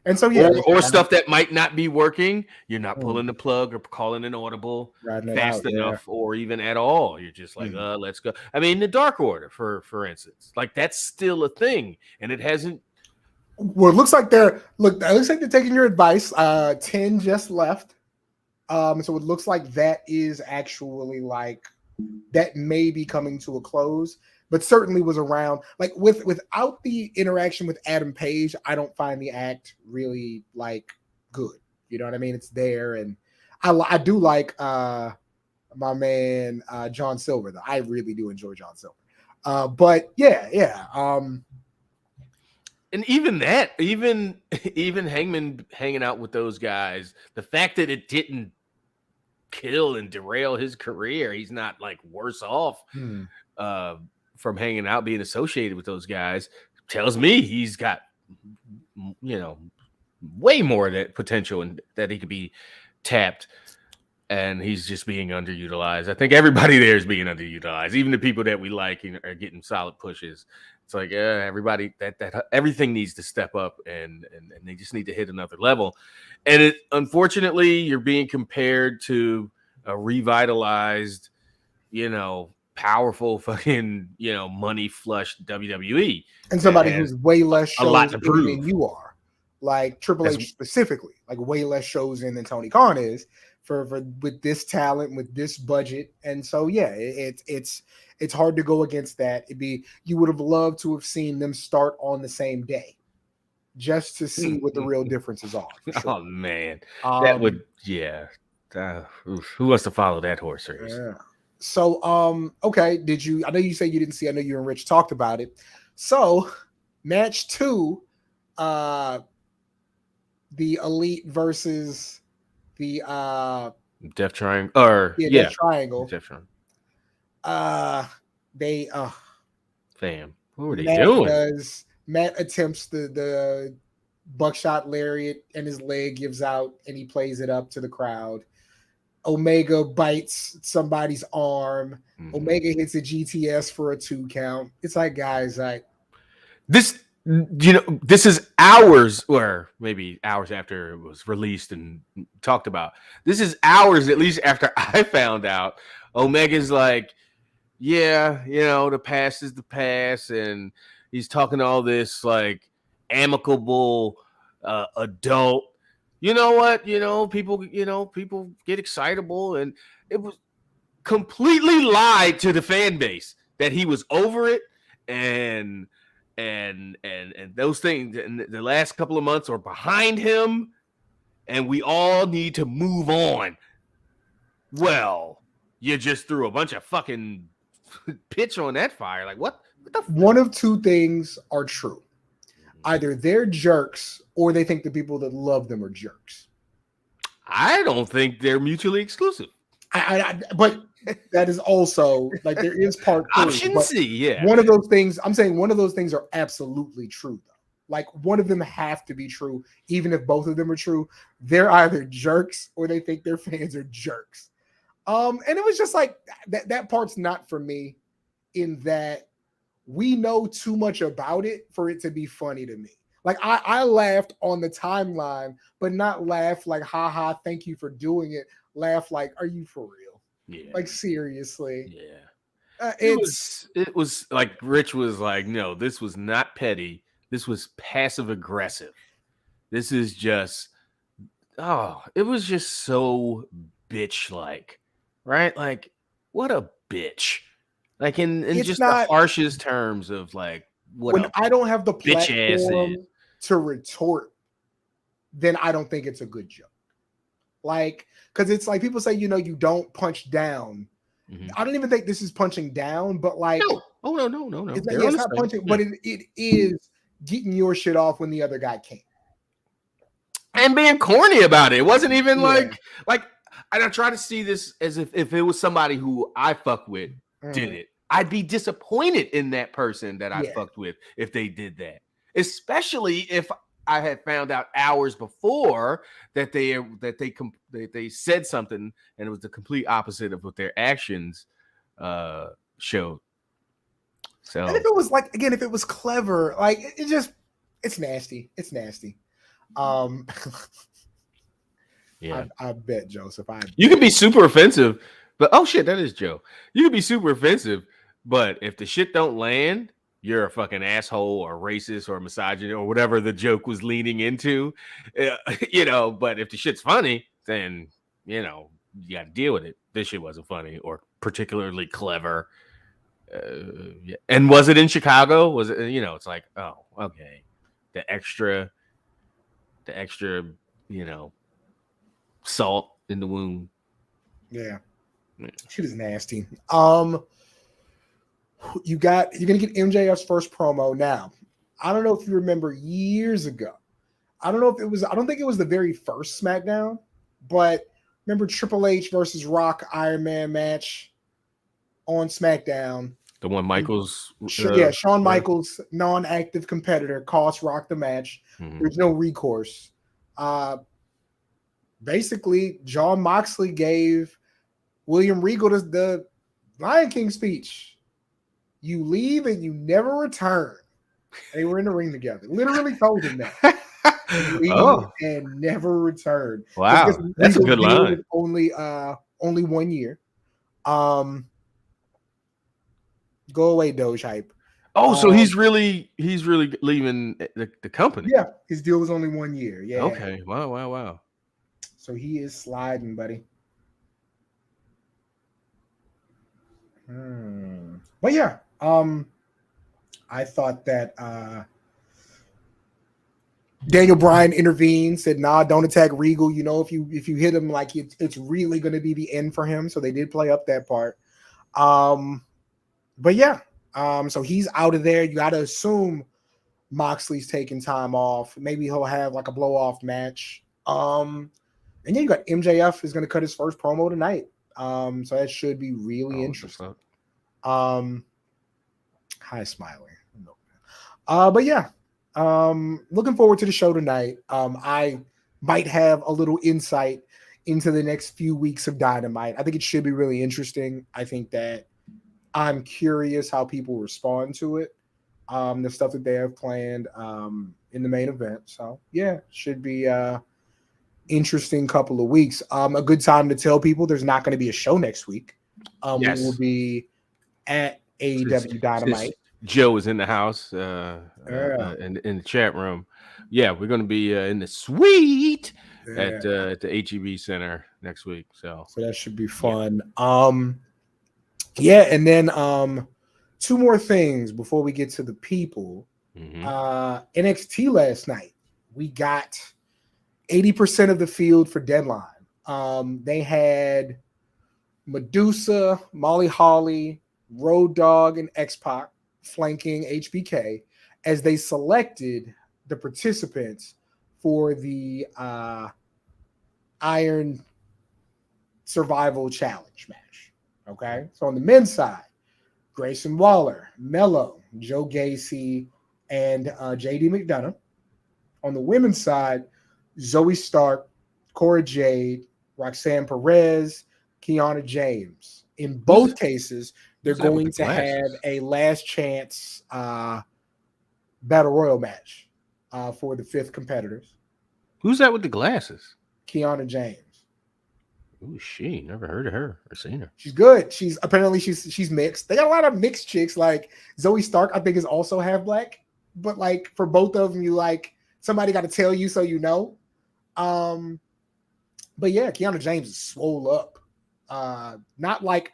And so yeah, or stuff that might not be working. You're not pulling the plug or calling an audible fast enough, or even at all. You're just like, let's go. I mean, the Dark Order, for instance, like that's still a thing, and it hasn't. Well, it looks like they're taking your advice. 10 just left. So it looks like that is actually like that may be coming to a close, but certainly was around. Like without the interaction with Adam Page, I don't find the act really like good. You know what I mean? It's there, and I do like my man John Silver though. I really do enjoy John Silver. But yeah. And even that, even Hangman hanging out with those guys, the fact that it didn't kill and derail his career, he's not like worse off from hanging out, being associated with those guys, tells me he's got, you know, way more of that potential and that he could be tapped. And he's just being underutilized. I think everybody there is being underutilized. Even the people that we like are getting solid pushes. It's like everybody that everything needs to step up and they just need to hit another level. And unfortunately, you're being compared to a revitalized, you know, powerful fucking, you know, money flush WWE, and somebody who's way less shows a lot to prove than you are. Like Triple H specifically, like way less shows in than Tony Khan is for with this talent, with this budget, and so yeah, it's hard to go against that. You would have loved to have seen them start on the same day, just to see what the real differences are. Sure. Oh man, that would who wants to follow that horse race? Yeah. So okay, I know you say you didn't see. I know you and Rich talked about it. So match 2. The Elite versus the Death Triangle, or Death Triangle. Death Triangle. Fam, what were they doing? Matt attempts the buckshot lariat and his leg gives out and he plays it up to the crowd. Omega bites somebody's arm. Omega hits a GTS for a 2 count. It's like, guys, this You know, this is hours, or maybe hours after it was released and talked about. This is hours, at least after I found out. Omega's like, yeah, you know, the past is the past, and he's talking all this like amicable adult. You know what? People get excitable, and it was completely lied to the fan base that he was over it, and those things in the last couple of months are behind him, and we all need to move on. Well, you just threw a bunch of fucking pitch on that fire. Like what the One of two things are true. Either they're jerks or they think the people that love them are jerks. I don't think they're mutually exclusive. But that is also like there is part two. Option C, yeah. One of those things, I'm saying one of those things are absolutely true though. Like one of them have to be true, even if both of them are true. They're either jerks or they think their fans are jerks. And it was just like that part's not for me, in that we know too much about it for it to be funny to me. Like I laughed on the timeline, but not laugh like, haha, thank you for doing it. Laugh like, are you for real? Yeah. Like seriously. Yeah. It was like Rich was like, no, this was not petty. This was passive aggressive. This is just, it was just so bitch like, right? Like, what a bitch. Like in just the harshest terms of like, what when I don't have the platform to retort, then I don't think it's a good joke. Like, because it's like people say, you don't punch down. Mm-hmm. I don't even think this is punching down, but like, no. It's not punching, but it is getting your shit off when the other guy can't. And being corny about it. It wasn't even like I try to see this as if it was somebody who I fuck with did it. I'd be disappointed in that person that I fucked with if they did that. Especially if I had found out hours before that they said something and it was the complete opposite of what their actions showed. So, and if it was like, again, if it was clever, like it's nasty. It's nasty. Yeah, I bet Joseph. You can be super offensive, but oh shit, that is Joe. You can be super offensive, but if the shit don't land, you're a fucking asshole or racist or misogynist or whatever the joke was leaning into, But if the shit's funny, then you got to deal with it. This shit wasn't funny or particularly clever. Yeah. And was it in Chicago? Was it? It's like, oh, okay, the extra, salt in the wound. Yeah. Shit is nasty. You're gonna get MJF's first promo now. I don't know if you remember years ago. I don't think it was the very first SmackDown, but remember Triple H versus Rock Iron Man match on SmackDown. The one Michaels, Shawn Michaels, non-active competitor, cost Rock the match. Mm-hmm. There's no recourse. Basically, Jon Moxley gave William Regal the Lion King speech. You leave and you never return. They were in the ring together. Literally told him that. And never return. Wow, that's a good line. Only 1 year. Go away, Doge hype. Oh, so he's really leaving the company. Yeah, his deal was only 1 year. Yeah. Okay. Wow. So he is sliding, buddy. But yeah, I thought that Daniel Bryan intervened, said, "Nah, don't attack Regal. If you hit him, like it's really going to be the end for him." So they did play up that part. But yeah, so he's out of there. You got to assume Moxley's taking time off. Maybe he'll have like a blow off match. And yeah, you got MJF is going to cut his first promo tonight. So that should be really interesting. Hi, Smiley. But yeah, looking forward to the show tonight. I might have a little insight into the next few weeks of Dynamite. I think it should be really interesting. I think that I'm curious how people respond to it. the stuff that they have planned in the main event. So yeah, should be interesting couple of weeks. A good time to tell people there's not going to be a show next week. Yes. We will be at AEW Dynamite. Joe is in the house in the chat room. Yeah, we're going to be in the suite at the HEB Center next week. So that should be fun. Yeah, and then two more things before we get to the people. NXT last night, we got 80% of the field for Deadline. They had Medusa, Molly Holly, Road Dogg, and X-Pac flanking HBK as they selected the participants for the Iron Survival Challenge match. Okay, so on the men's side, Grayson Waller, Mello, Joe Gacy, and JD McDonough. On the women's side, Zoe Stark, Cora Jade, Roxanne Perez, Kiana James. In both cases, they're going to have a last chance battle royal match for the 5th competitors. Who's that with the glasses? Kiana James. Ooh, she never heard of her or seen her. She's good. She's mixed. They got a lot of mixed chicks. Like Zoe Stark, I think, is also half black. But like for both of them, you like somebody got to tell you so you know. But yeah, Kiana James is swole up. Not like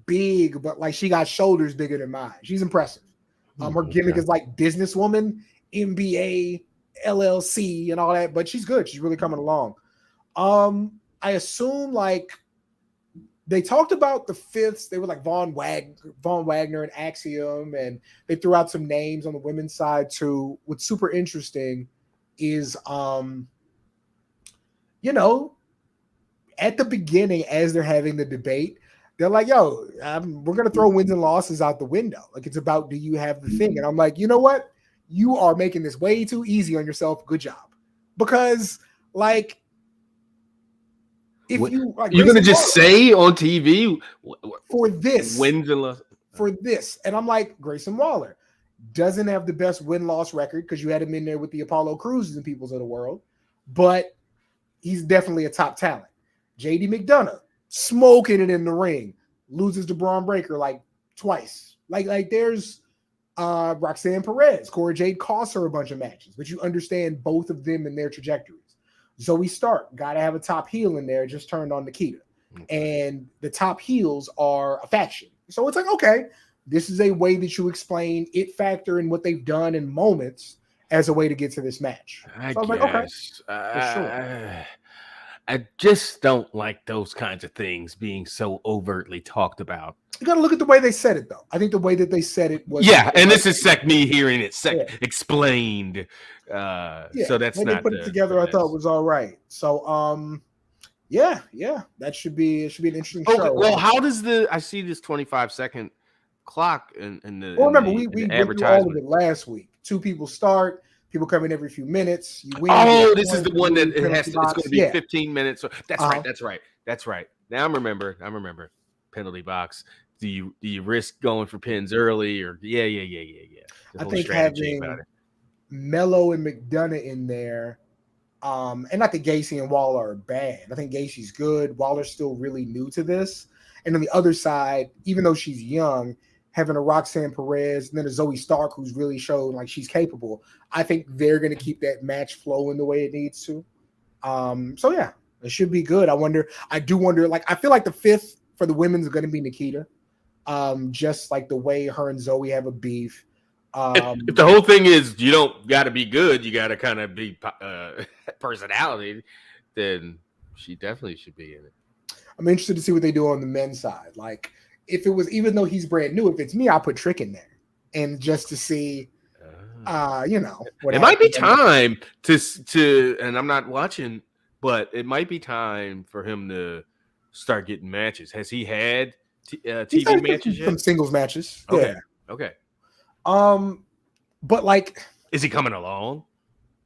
big, but like she got shoulders bigger than mine. She's impressive. Her gimmick is like businesswoman, MBA, LLC, and all that. But she's good. She's really coming along. I assume like they talked about the 5ths. They were like Von Wagner and Axiom, and they threw out some names on the women's side too. What's super interesting is, you know, at the beginning, as they're having the debate, they're like, yo, we're going to throw wins and losses out the window. Like, it's about, do you have the thing? And I'm like, you know what? You are making this way too easy on yourself. Good job. Because, like, if you like, you're gonna just say on TV for this wins and losses for this, and I'm like, Grayson Waller doesn't have the best win-loss record because you had him in there with the Apollo Cruzes and peoples of the world, but he's definitely a top talent. JD McDonough smoking it in the ring, loses to Braun Breaker like twice. Like there's Roxanne Perez, Cora Jade cost her a bunch of matches, but you understand both of them and their trajectories. Zoe Stark, got to have a top heel in there, just turned on Nikita. And the top heels are a faction. So it's like, okay, this is a way that you explain it factor and what they've done in moments as a way to get to this match. I was guess. like, okay, for sure. I just don't like those kinds of things being so overtly talked about. You got to look at the way they said it, though. I think the way that they said it was... Yeah, and this is me hearing it explained. So that's when not... they put it together, I thought was all right. So, yeah, that should be an interesting show. Well, how does I see this 25-second clock in the... Well, remember, we went through all of it last week. 2 people start... People come in every few minutes. You win. Oh, this is the one that it's going to be 15 minutes. So that's right. That's right. Now I remember. Penalty box. Do you risk going for pins early or yeah? I think having Mello and McDonough in there, and not that Gacy and Waller are bad. I think Gacy's good. Waller's still really new to this. And on the other side, even though she's young, having a Roxanne Perez and then a Zoe Stark who's really shown like she's capable, I think they're going to keep that match flowing the way it needs to. So yeah, it should be good. I do wonder, like, I feel like the 5th for the women's is going to be Nikita. Just like the way her and Zoe have a beef. If the whole thing is you don't got to be good, you got to kind of be personality, then she definitely should be in it. I'm interested to see what they do on the men's side. Like, if it was, even though he's brand new, if it's me, I'll put Trick in there, and just to see, you know, it might be time to, and I'm not watching, but it might be time for him to start getting matches. Has he had TV matches yet? Some singles matches. Okay. Yeah. Okay. But like, is he coming along?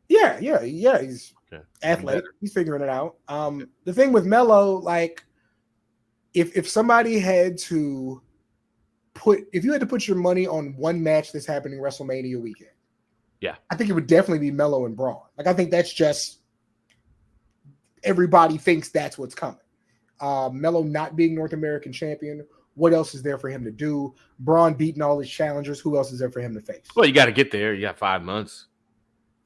Yeah. He's athletic. He's figuring it out. The thing with Mello, like, if somebody had to to put your money on one match that's happening WrestleMania weekend, Yeah. I think it would definitely be Melo and Braun. Like, I think that's just everybody thinks that's what's coming. Melo not being North American champion, what else is there for him to do? Braun beating all his challengers, who else is there for him to face? Well, you got to get there. You got 5 months.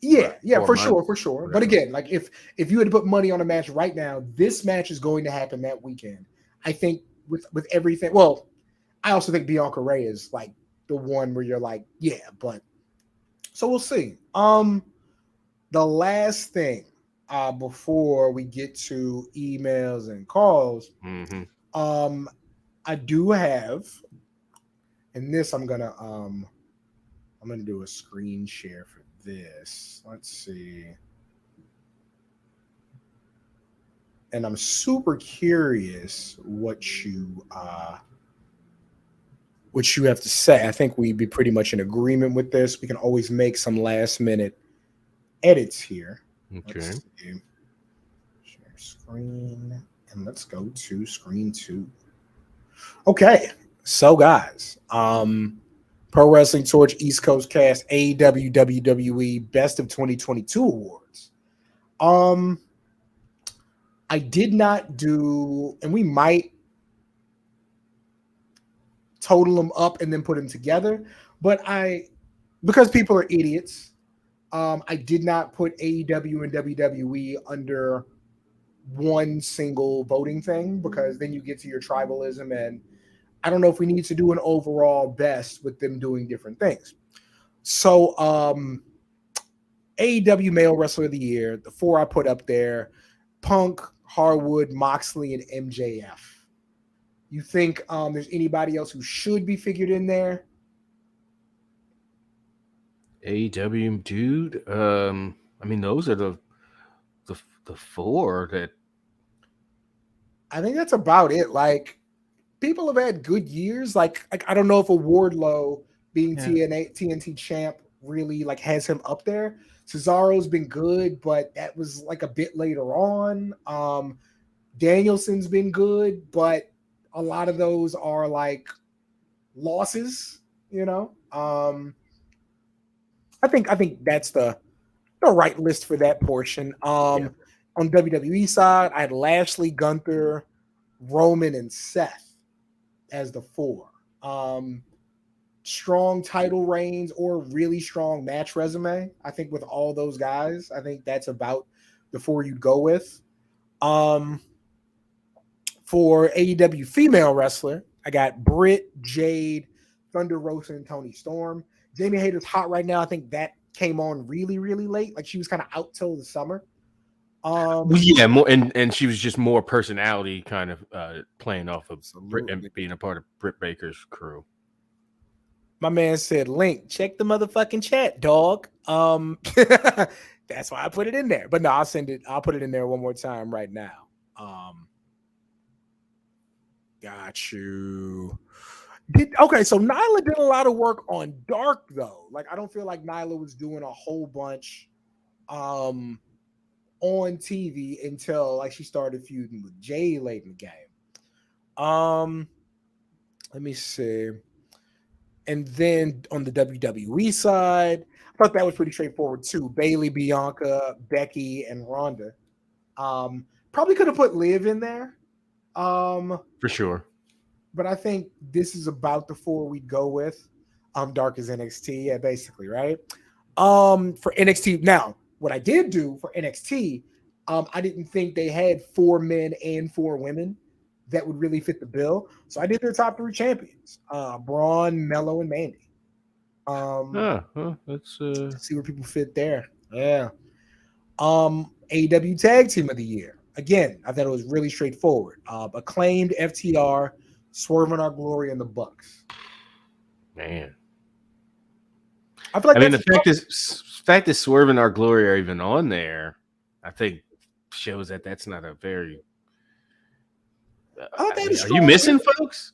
Yeah, for 4 sure. months. But again, like if you had to put money on a match right now, this match is going to happen that weekend. I think with everything. Well, I also think Bianca Ray is like the one where you're like, yeah, but so we'll see. The last thing before we get to emails and calls, I do have, and this I'm gonna do a screen share for this. Let's see. And I'm super curious what you have to say. I think we'd be pretty much in agreement with this. We can always make some last minute edits here. Okay. Let's see. Share screen, and let's go to screen 2. Okay, so guys, Pro Wrestling Torch East Coast Cast AEW WWE Best of 2022 Awards. I did not do, and we might total them up and then put them together, but because people are idiots, I did not put AEW and WWE under one single voting thing, because then you get to your tribalism, and I don't know if we need to do an overall best with them doing different things. So AEW Male Wrestler of the Year, the 4 I put up there: Punk, Harwood, Moxley, and MJF. You think there's anybody else who should be figured in there? AEW, dude. I mean, those are the 4 that. I think that's about it. Like, people have had good years. Like I don't know if a Wardlow being TNT champ really like has him up there. Cesaro's been good, but that was like a bit later on. Danielson's been good, but a lot of those are like losses, you know. I think that's the right list for that portion. On WWE side, I had Lashley, Gunther, Roman, and Seth as the 4. Strong title reigns or really strong match resume. I think with all those guys, I think that's about the 4 you'd go with. For AEW female wrestler, I got Britt, Jade, Thunder Rosa, and Toni Storm. Jamie Hayter's hot right now. I think that came on really, really late. Like, she was kind of out till the summer. Yeah, more, and she was just more personality kind of playing off of Britt and being a part of Britt Baker's crew. My man said, Link, check the motherfucking chat, dog. That's why I put it in there. But no, I'll put it in there one more time right now. Got you. Okay, so Nyla did a lot of work on Dark, though. Like, I don't feel like Nyla was doing a whole bunch on TV until like she started feuding with Jay late in the game. Let me see. And then on the WWE side, I thought that was pretty straightforward too. Bayley, Bianca, Becky, and Ronda. Probably could have put Liv in there. For sure. But I think this is about the 4 we'd go with. Dark is NXT, yeah, basically, right? For NXT. Now, what I did do for NXT, I didn't think they had 4 men and 4 women that would really fit the bill. So I did their top 3 champions: Braun, Melo, and Mandy. Let's see where people fit there. Yeah. AEW Tag Team of the Year. Again, I thought it was really straightforward. Acclaimed, FTR, Swerve in Our Glory, and the Bucks. Man. I feel like the fact that Swerve in Our Glory are even on there, I think shows that that's not a very. Are you missing folks?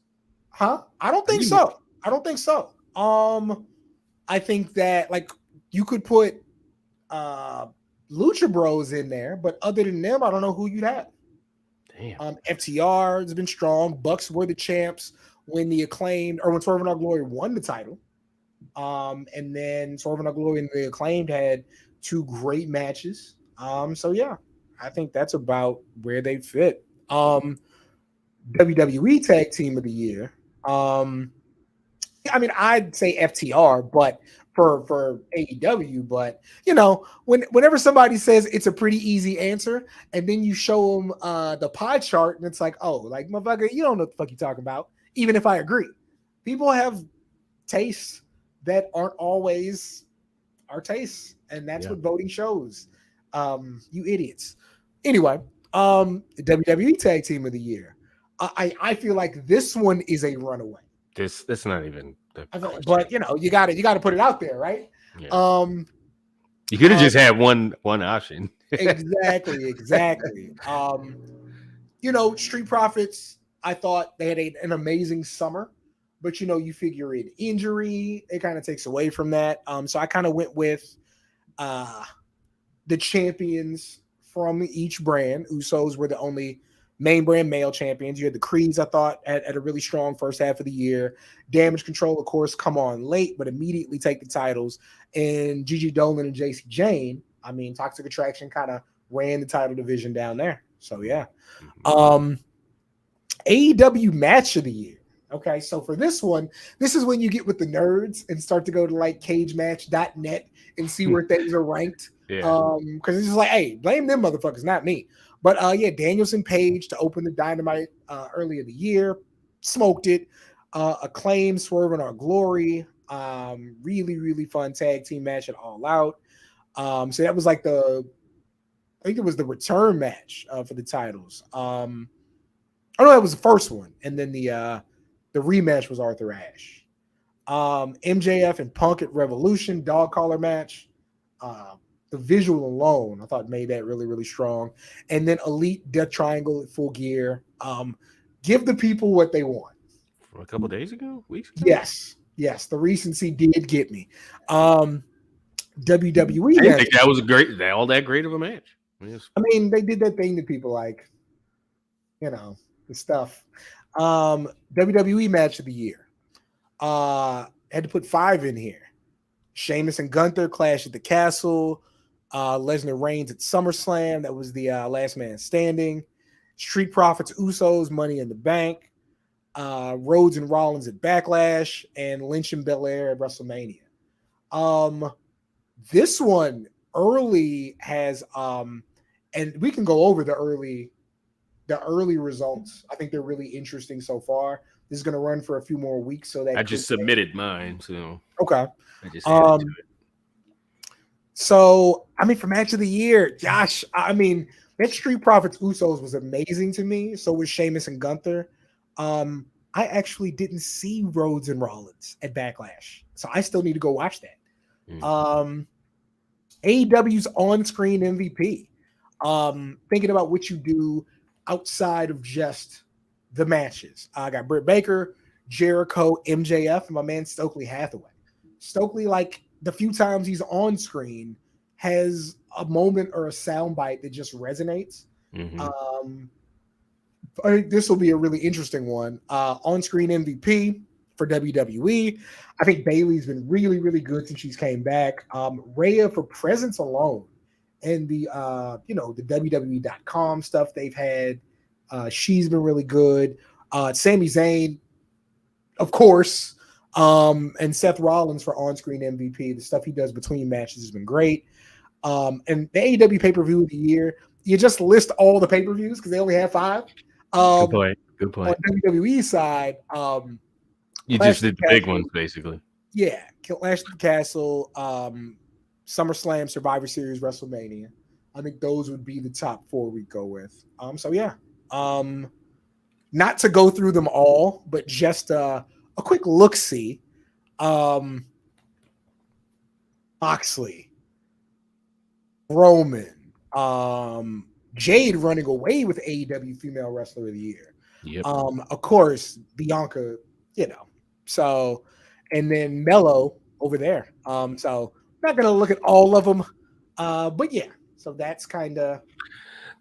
Huh? I don't think so. I think that like you could put Lucha Bros in there, but other than them, I don't know who you'd have. Damn. FTR has been strong. Bucks were the champs. when the Acclaimed or when Swerve in Our Glory won the title. And then Swerve in Our Glory and the Acclaimed had 2 great matches. So yeah, I think that's about where they fit. WWE Tag Team of the Year. I mean, I'd say FTR, but for AEW, but whenever somebody says it's a pretty easy answer, and then you show them the pie chart, and it's like, oh, like motherfucker, you don't know what the fuck you're talking about. Even if I agree, people have tastes that aren't always our tastes, and that's what voting shows. You idiots. Anyway, the WWE Tag Team of the Year. I feel like this one is a runaway. That's not even the question. But you got to put it out there, right? Yeah. You could have just had one option. Exactly. Street Profits, I thought they had an amazing summer, but you figure in injury, it kind of takes away from that. So I kind of went with the champions from each brand. Usos were the only main brand male champions. You had the Creeds, I thought, at a really strong first half of the year. Damage Control, of course, come on late, but immediately take the titles. And Gigi Dolan and JC Jane, I mean, Toxic Attraction kind of ran the title division down there. So, yeah. AEW Match of the Year. Okay, so for this one, this is when you get with the nerds and start to go to like cagematch.net and see where things are ranked. Yeah. Because it's just like, hey, blame them motherfuckers, not me. But Danielson Page to open the Dynamite early in the year, smoked it. Acclaim, Swerve in Our Glory, really, really fun tag team match at All Out. So that was like I think it was the return match for the titles. That was the first one, and then the rematch was Arthur Ashe. MJF and Punk at Revolution, dog collar match. The visual alone, I thought, made that really, really strong. And then Elite Death Triangle at Full Gear. Give the people what they want. From a couple days ago? Weeks ago? Yes. The recency did get me. WWE. I didn't think that was all that great of a match. I mean, they did that thing to people like, the stuff. WWE Match of the Year. Had to put 5 in here. Sheamus and Gunther Clash at the Castle. Lesnar Reigns at SummerSlam. That was the last man standing. Street Profits, Usos, Money in the Bank. Rhodes and Rollins at Backlash. And Lynch and Belair at WrestleMania. This one early has, and we can go over the early results. I think they're really interesting so far. This is going to run for a few more weeks. So that I just submitted mine. So okay. I just added to it. So, I mean, for Match of the Year, Josh, I mean, that Street Profits Usos was amazing to me. So was Sheamus and Gunther. I actually didn't see Rhodes and Rollins at Backlash. So I still need to go watch that. AEW's on-screen MVP. Thinking about what you do outside of just the matches. I got Britt Baker, Jericho, MJF, and my man Stokely Hathaway. Stokely, like the few times he's on screen, has a moment or a soundbite that just resonates. I think this will be a really interesting one. On-screen MVP for WWE. I think Bayley's been really, really good since she's came back. Rhea for presence alone and the the WWE.com stuff they've had. She's been really good. Sami Zayn, of course, and Seth Rollins for on-screen MVP. The stuff he does between matches has been great. And the AEW pay-per-view of the year, you just list all the pay-per-views because they only have 5. Good point. On WWE side, you just did the big ones, basically. Yeah, Clash at the Castle, SummerSlam, Survivor Series, WrestleMania. I think those would be the top 4 we'd go with. So yeah. Not to go through them all, but just a quick look-see. Moxley, Roman, Jade running away with AEW Female Wrestler of the Year. Yep. Of course, Bianca, So, and then Mello over there. So not gonna look at all of them, but yeah. So that's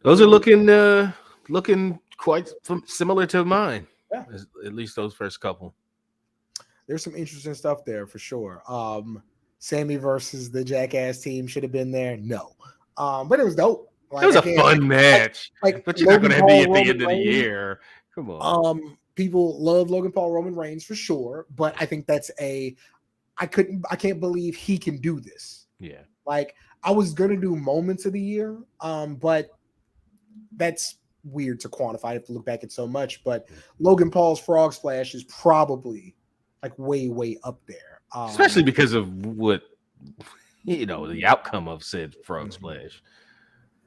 those are looking quite similar to mine. Yeah. At least those first couple. There's some interesting stuff there for sure. Sammy versus the Jackass team should have been there. No, but it was dope. Like, It was a fun match, but you're not going to be at the end of the year. Come on. People love Logan Paul, Roman Reigns for sure, but I think that's I can't believe he can do this. Yeah. Like, I was gonna do moments of the year, but that's weird to quantify. I have to look back at so much. But Logan Paul's Frog Splash is probably like way up there, especially because of what the outcome of said Frog Splash.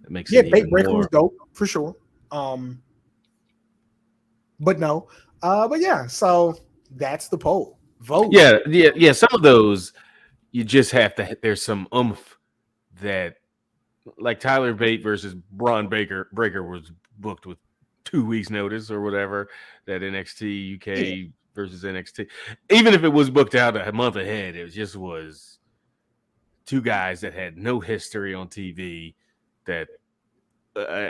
It makes it even Breaker more. was dope for sure. But no, but yeah. So that's the poll. Vote. Yeah. Some of those you just have to. There's some oomph that, like Tyler Bate versus Braun Breaker was booked with 2 weeks notice or whatever. That NXT UK versus NXT, even if it was booked out a month ahead, it just was two guys that had no history on TV. That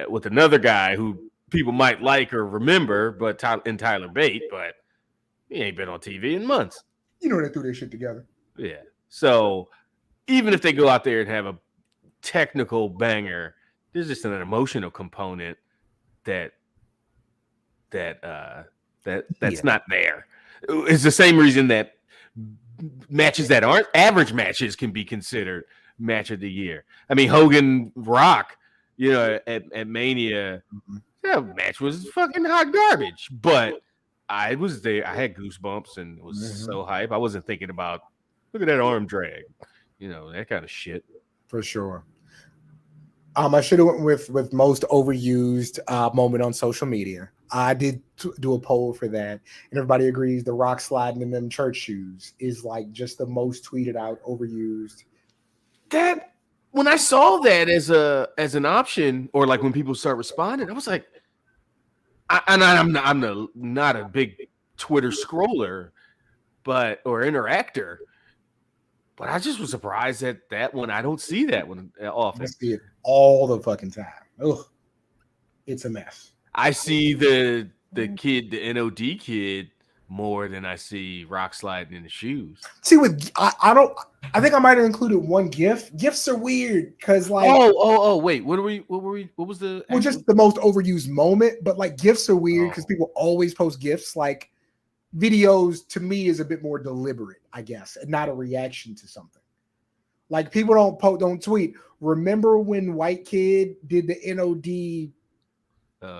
with another guy who people might like or remember, but Tyler Bate, but he ain't been on TV in months. They threw their shit together. Yeah. So even if they go out there and have a technical banger, there's just an emotional component that's not there. It's the same reason that matches that aren't average matches can be considered match of the year. I mean, Hogan Rock, at Mania, that match was fucking hot garbage. But I was there. I had goosebumps and it was so hype. I wasn't thinking about, look at that arm drag, that kind of shit. For sure. I should have went with most overused moment on social media. I did do a poll for that, and everybody agrees the Rock sliding in them church shoes is like just the most tweeted out, overused. That when I saw that as an option, or like when people start responding, I was like, I'm not a big Twitter scroller, or interactor. But I just was surprised that one. I don't see that one often. I see it all the fucking time. Ugh, it's a mess. I see the kid, the NOD kid, more than I see Rock sliding in the shoes. See, I think I might have included one GIF. GIFs are weird because like wait, what was the just the most overused moment? But like GIFs are weird because people always post GIFs. Like videos to me is a bit more deliberate, I guess, and not a reaction to something. Like people don't tweet. Remember when White Kid did the NOD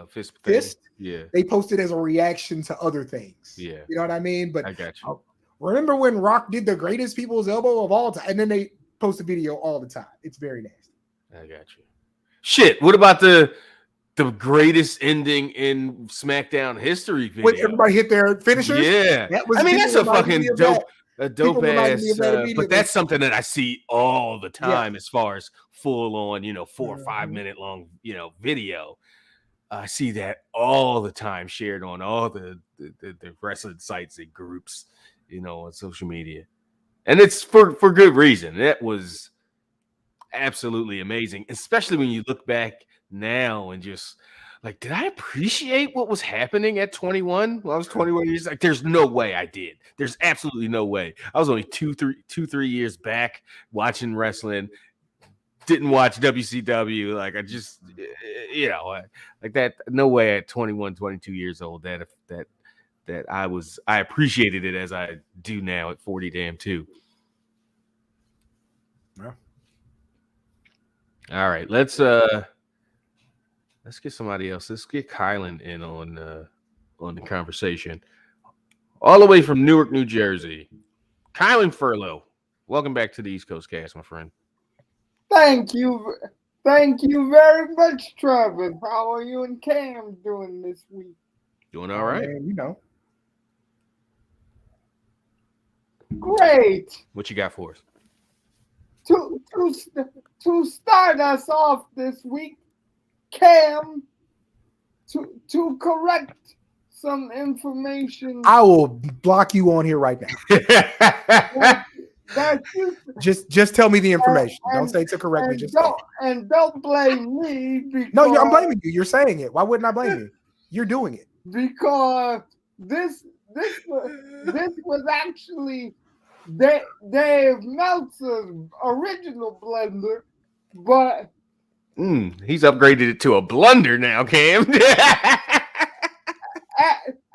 fist? Yeah. They posted as a reaction to other things. Yeah. You know what I mean? But I got you. Remember when Rock did the greatest people's elbow of all time? And then they post a video all the time. It's very nasty. I got you. Shit. What about the greatest ending in SmackDown history video? When everybody hit their finishers? Yeah. That's a fucking dope. A dope ass, but that's something that I see all the time as far as full on, 4 or 5 minute long, video. I see that all the time shared on all the wrestling sites and groups, on social media. And it's for good reason. That was absolutely amazing, especially when you look back now and just like, did I appreciate what was happening at 21? When I was 21 years, like, there's no way I did. There's absolutely no way. I was only 3 years back watching wrestling. Didn't watch WCW. Like, I just, like that. No way at 21, 22 years old that I appreciated it as I do now at 40 damn 2. Yeah. All right, let's get somebody else. Let's get Kylan in on the conversation. All the way from Newark, New Jersey. Kylan Furlow. Welcome back to the East Coast Cast, my friend. Thank you very much, Travis. How are you and Cam doing this week? Doing all right. Great. What you got for us? To start us off this week, Cam, to correct some information. I will block you on here right now. Just tell me the information. Don't say to correct me. Don't blame me. No, I'm blaming you. You're saying it. Why wouldn't I blame you? You're doing it. Because this was actually Dave Meltzer's original blender, but he's upgraded it to a blunder now, Cam.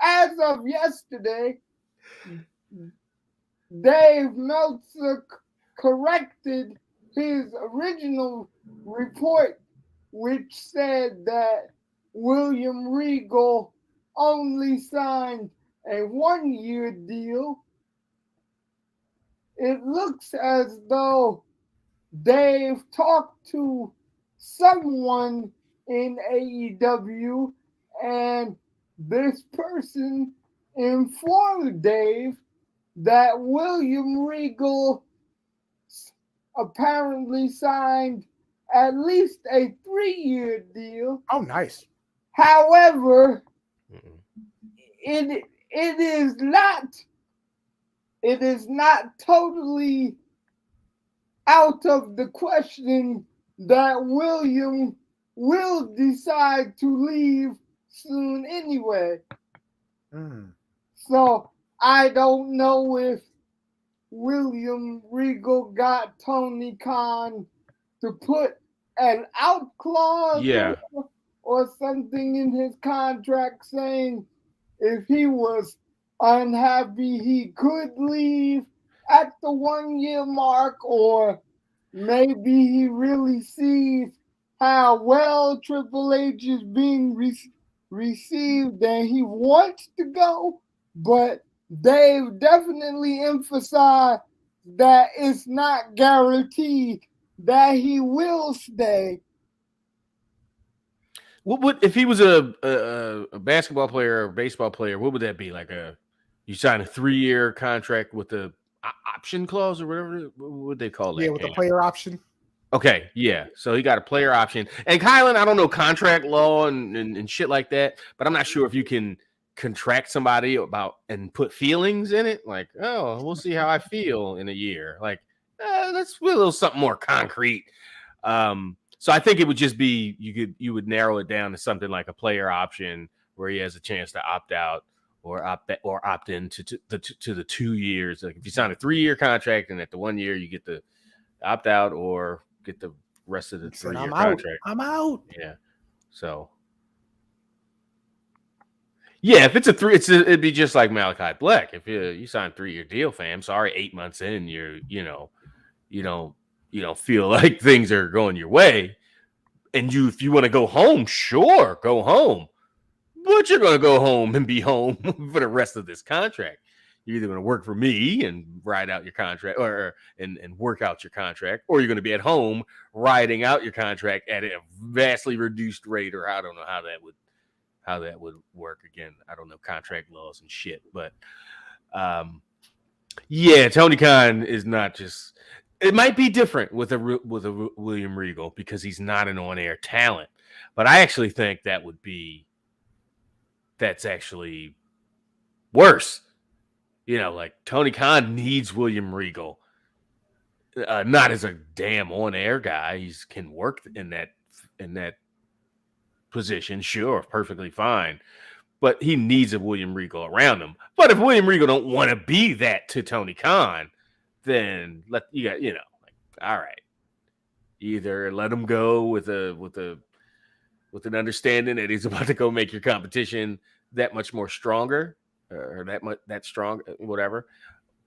as of yesterday, Dave Meltzer corrected his original report, which said that William Regal only signed a 1-year deal. It looks as though Dave talked to someone in AEW, and this person informed Dave that William Regal apparently signed at least a 3-year deal. Oh, nice. However, it is not totally out of the question that William will decide to leave soon anyway. So I don't know if William Regal got Tony Khan to put an out clause or something in his contract saying if he was unhappy he could leave at the 1-year mark, or maybe he really sees how well Triple H is being received and he wants to go. But Dave definitely emphasized that it's not guaranteed that he will stay. What would, if he was a basketball player or a baseball player, what would that be? Like you sign a 3-year contract with a option clause or whatever? What would they call that? Yeah, with the player option. Okay, yeah. So he got a player option. And Kylan, I don't know contract law and shit like that, but I'm not sure if you can contract somebody about and put feelings in it. Like, oh, we'll see how I feel in a year. Like, let's do a little something more concrete. So I think it would just be you would narrow it down to something like a player option where he has a chance to opt out or opt in to the 2 years. Like if you sign a 3-year contract and at the 1 year you get the opt out or get the rest of the 3-year contract. I'm out. Yeah. So yeah, if it's it'd be just like Malachi Black. If you sign a 3-year deal, fam. Sorry, 8 months in, you don't feel like things are going your way, and if you want to go home, sure, go home, but you're going to go home and be home for the rest of this contract. You're either going to work for me and ride out your contract and work out your contract, or you're going to be at home riding out your contract at a vastly reduced rate, or I don't know how that would work. Again, I don't know contract laws and shit, but yeah, Tony Khan is not just. It might be different with a William Regal because he's not an on-air talent, but I actually think that's actually worse. Like Tony Khan needs William Regal, not as a damn on-air guy. He can work in that position, sure, perfectly fine, but he needs a William Regal around him. But if William Regal don't want to be that to Tony Khan, then all right, either let him go with an understanding that he's about to go make your competition that much more stronger, or that strong, whatever,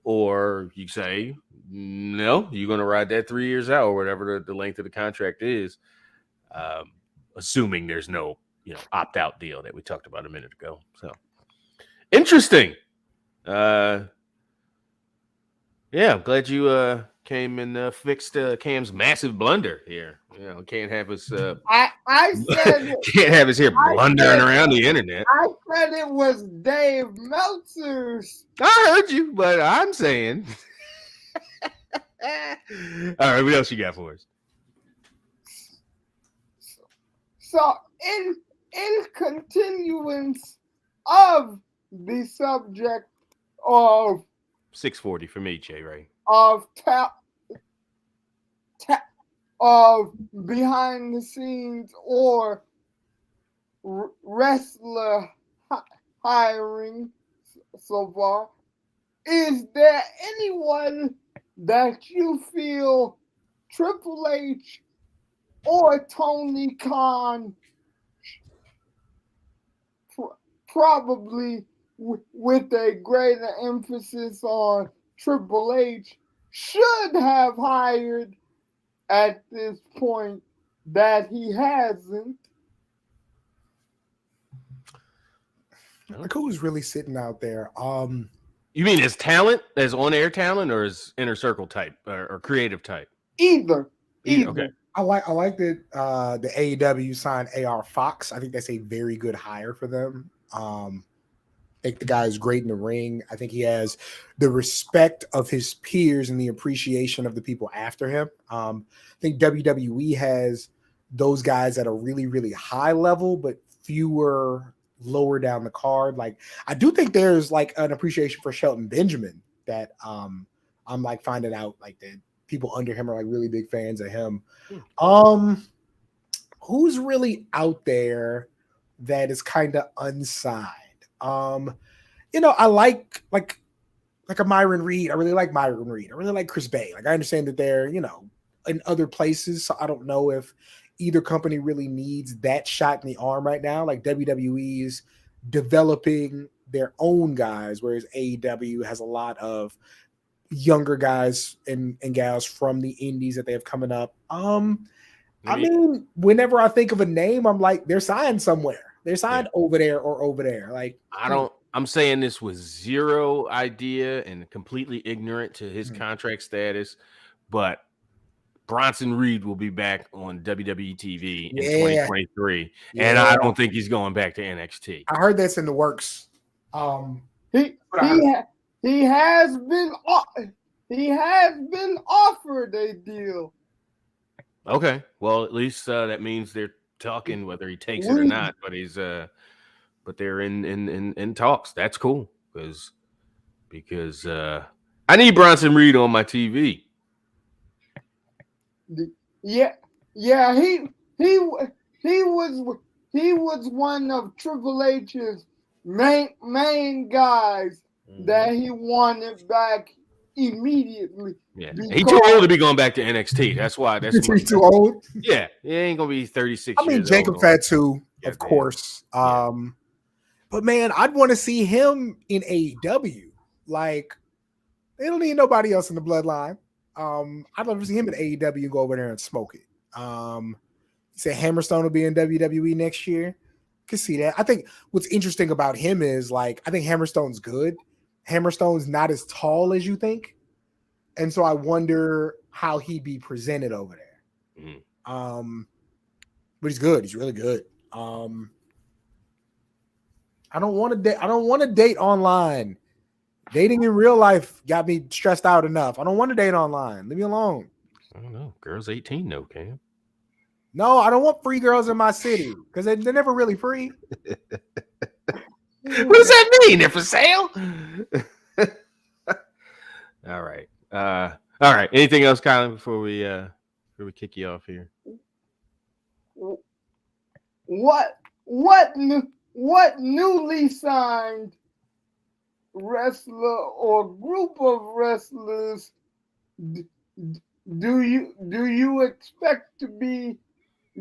or you say no, you're going to ride that 3 years out or whatever the length of the contract is, assuming there's no opt-out deal that we talked about a minute ago. So interesting. Yeah, I'm glad you came and fixed Cam's massive blunder here. Can't have us. I said can't have us here blundering around the internet. I said it was Dave Meltzer's. I heard you, but I'm saying. All right, what else you got for us? So, in continuance of the subject of 640 for me, Jay Ray. Of of behind the scenes or wrestler hiring, so far. Is there anyone that you feel Triple H or Tony Khan probably with a greater emphasis on Triple H should have hired at this point that he hasn't? Like, who's really sitting out there? You mean as talent, as on-air talent, or as inner circle type or creative type? Either. Okay. I like that the AEW signed AR Fox. I think that's a very good hire for them. I think the guy is great in the ring. I think he has the respect of his peers and the appreciation of the people after him. I think WWE has those guys at a really, really high level, but fewer lower down the card. Like, I do think there's like an appreciation for Shelton Benjamin that I'm like finding out like that people under him are like really big fans of him. Who's really out there that is kind of unsigned? I like a Myron Reed. I really like Myron Reed. I really like Chris Bay. Like, I understand that they're, in other places. So I don't know if either company really needs that shot in the arm right now. Like, WWE is developing their own guys, whereas AEW has a lot of younger guys and gals from the indies that they have coming up. I mean, whenever I think of a name, I'm like, they're signed somewhere. They're signed over there or over there. Like, I'm saying this with zero idea and completely ignorant to his contract status, but Bronson Reed will be back on WWE TV in 2023, and I don't think he's going back to NXT. I heard that's in the works. He has been offered a deal. Okay, well, at least that means they're talking, whether he takes it or not. But but they're in talks. That's cool because I need Bronson Reed on my TV. Yeah. He was one of Triple H's main guys that he wanted back immediately. Yeah, he's too old to be going back to NXT. That's why. He's too old. Yeah, he ain't gonna be 36. I mean, Jacob Fatu, of course. But man, I'd want to see him in AEW. Like, they don't need nobody else in the bloodline. I'd love to see him in AEW and go over there and smoke it. You say Hammerstone will be in WWE next year. Could see that. I think what's interesting about him is, like, I think Hammerstone's good. Hammerstone's not as tall as you think. And so I wonder how he'd be presented over there. But he's good. He's really good. I don't want to date online. Dating in real life got me stressed out enough. I don't want to date online. Leave me alone. I don't know. Girls 18 though, Cam. No, I don't want free girls in my city because they're never really free. What does that mean? They're for sale? All right. All right. Anything else, Colin, before we kick you off here? What newly signed wrestler or group of wrestlers do you expect to be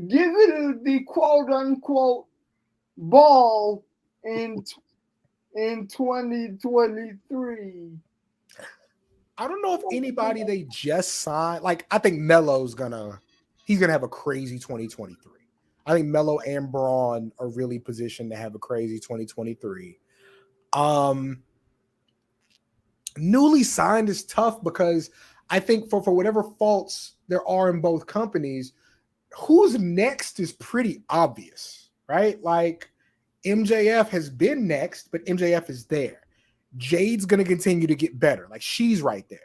given the quote unquote ball in 2023? I don't know if anybody they just signed. Like, I think Melo's he's gonna have a crazy 2023. I think Melo and Braun are really positioned to have a crazy 2023. Newly signed is tough because I think for whatever faults there are in both companies, who's next is pretty obvious, right? Like, MJF has been next, but MJF is there. Jade's going to continue to get better. Like, she's right there.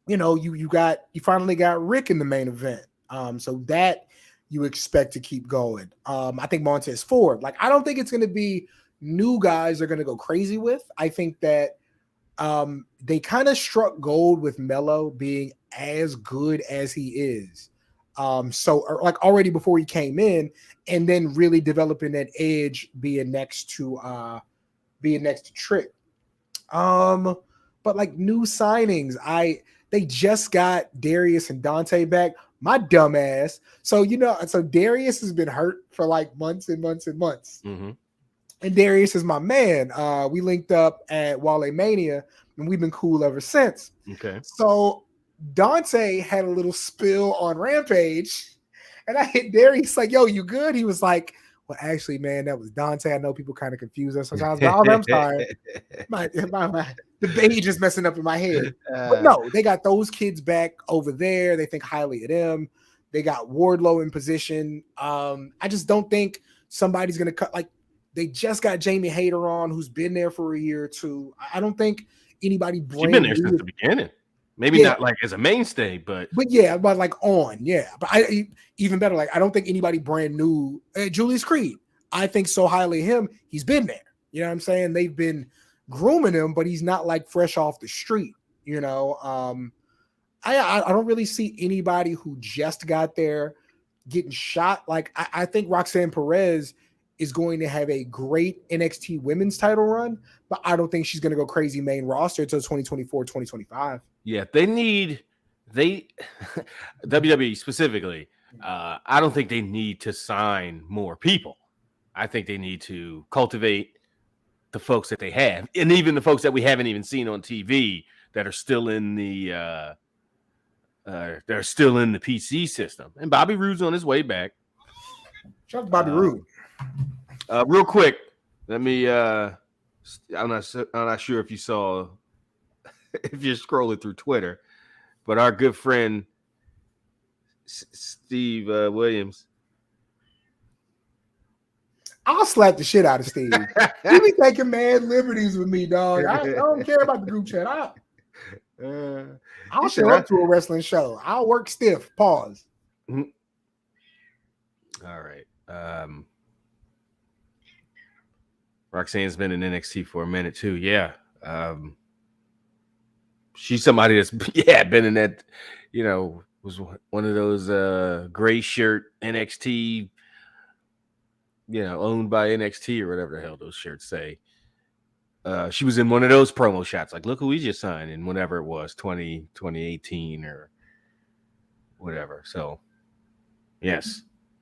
You finally got Rick in the main event. So that you expect to keep going. I think Montez Ford, like, I don't think it's going to be new guys are going to go crazy with. I think that they kind of struck gold with Melo being as good as he is. Like, already before he came in, and then really developing that edge being next to being next to Trick. But like new signings, they just got Darius and Dante back. My dumb ass. So so Darius has been hurt for like months and months and months. Mm-hmm. And Darius is my man. We linked up at Wale Mania, and we've been cool ever since. Okay. So Dante had a little spill on Rampage, and I hit Darius like, "Yo, you good?" He was like, "Well, actually, man, that was Dante. I know people kind of confuse us sometimes, but I'm sorry. The beige is messing up in my head." But no, they got those kids back over there. They think highly of them. They got Wardlow in position. I just don't think somebody's gonna cut. Like, they just got Jamie Hayter on, who's been there for a year or two. I don't think anybody. She's been there since the beginning. Maybe not like as a mainstay, but like on, But even better, like I don't think anybody brand new. Julius Creed, I think so highly of him. He's been there. You know what I'm saying? They've been grooming him, but he's not like fresh off the street. I don't really see anybody who just got there getting shot. Like I think Roxanne Perez is going to have a great NXT women's title run, but I don't think she's going to go crazy main roster until 2024, 2025. Yeah, WWE specifically, I don't think they need to sign more people. I think they need to cultivate the folks that they have, and even the folks that we haven't even seen on TV that are still in the PC system. And Bobby Roode's on his way back. Shout out to Bobby Roode. Real quick, let me. I'm not sure if you saw, if you're scrolling through Twitter, but our good friend Steve Williams. I'll slap the shit out of Steve. He be taking mad liberties with me, dog. I don't care about the group chat. I'll show up to a wrestling show. I'll work stiff. Pause. All right. Roxanne's been in NXT for a minute too. Yeah. She's somebody that's been in that, was one of those gray shirt NXT, owned by NXT or whatever the hell those shirts say. She was in one of those promo shots, like, look who we just signed in whenever it was, 2018 or whatever. So yes,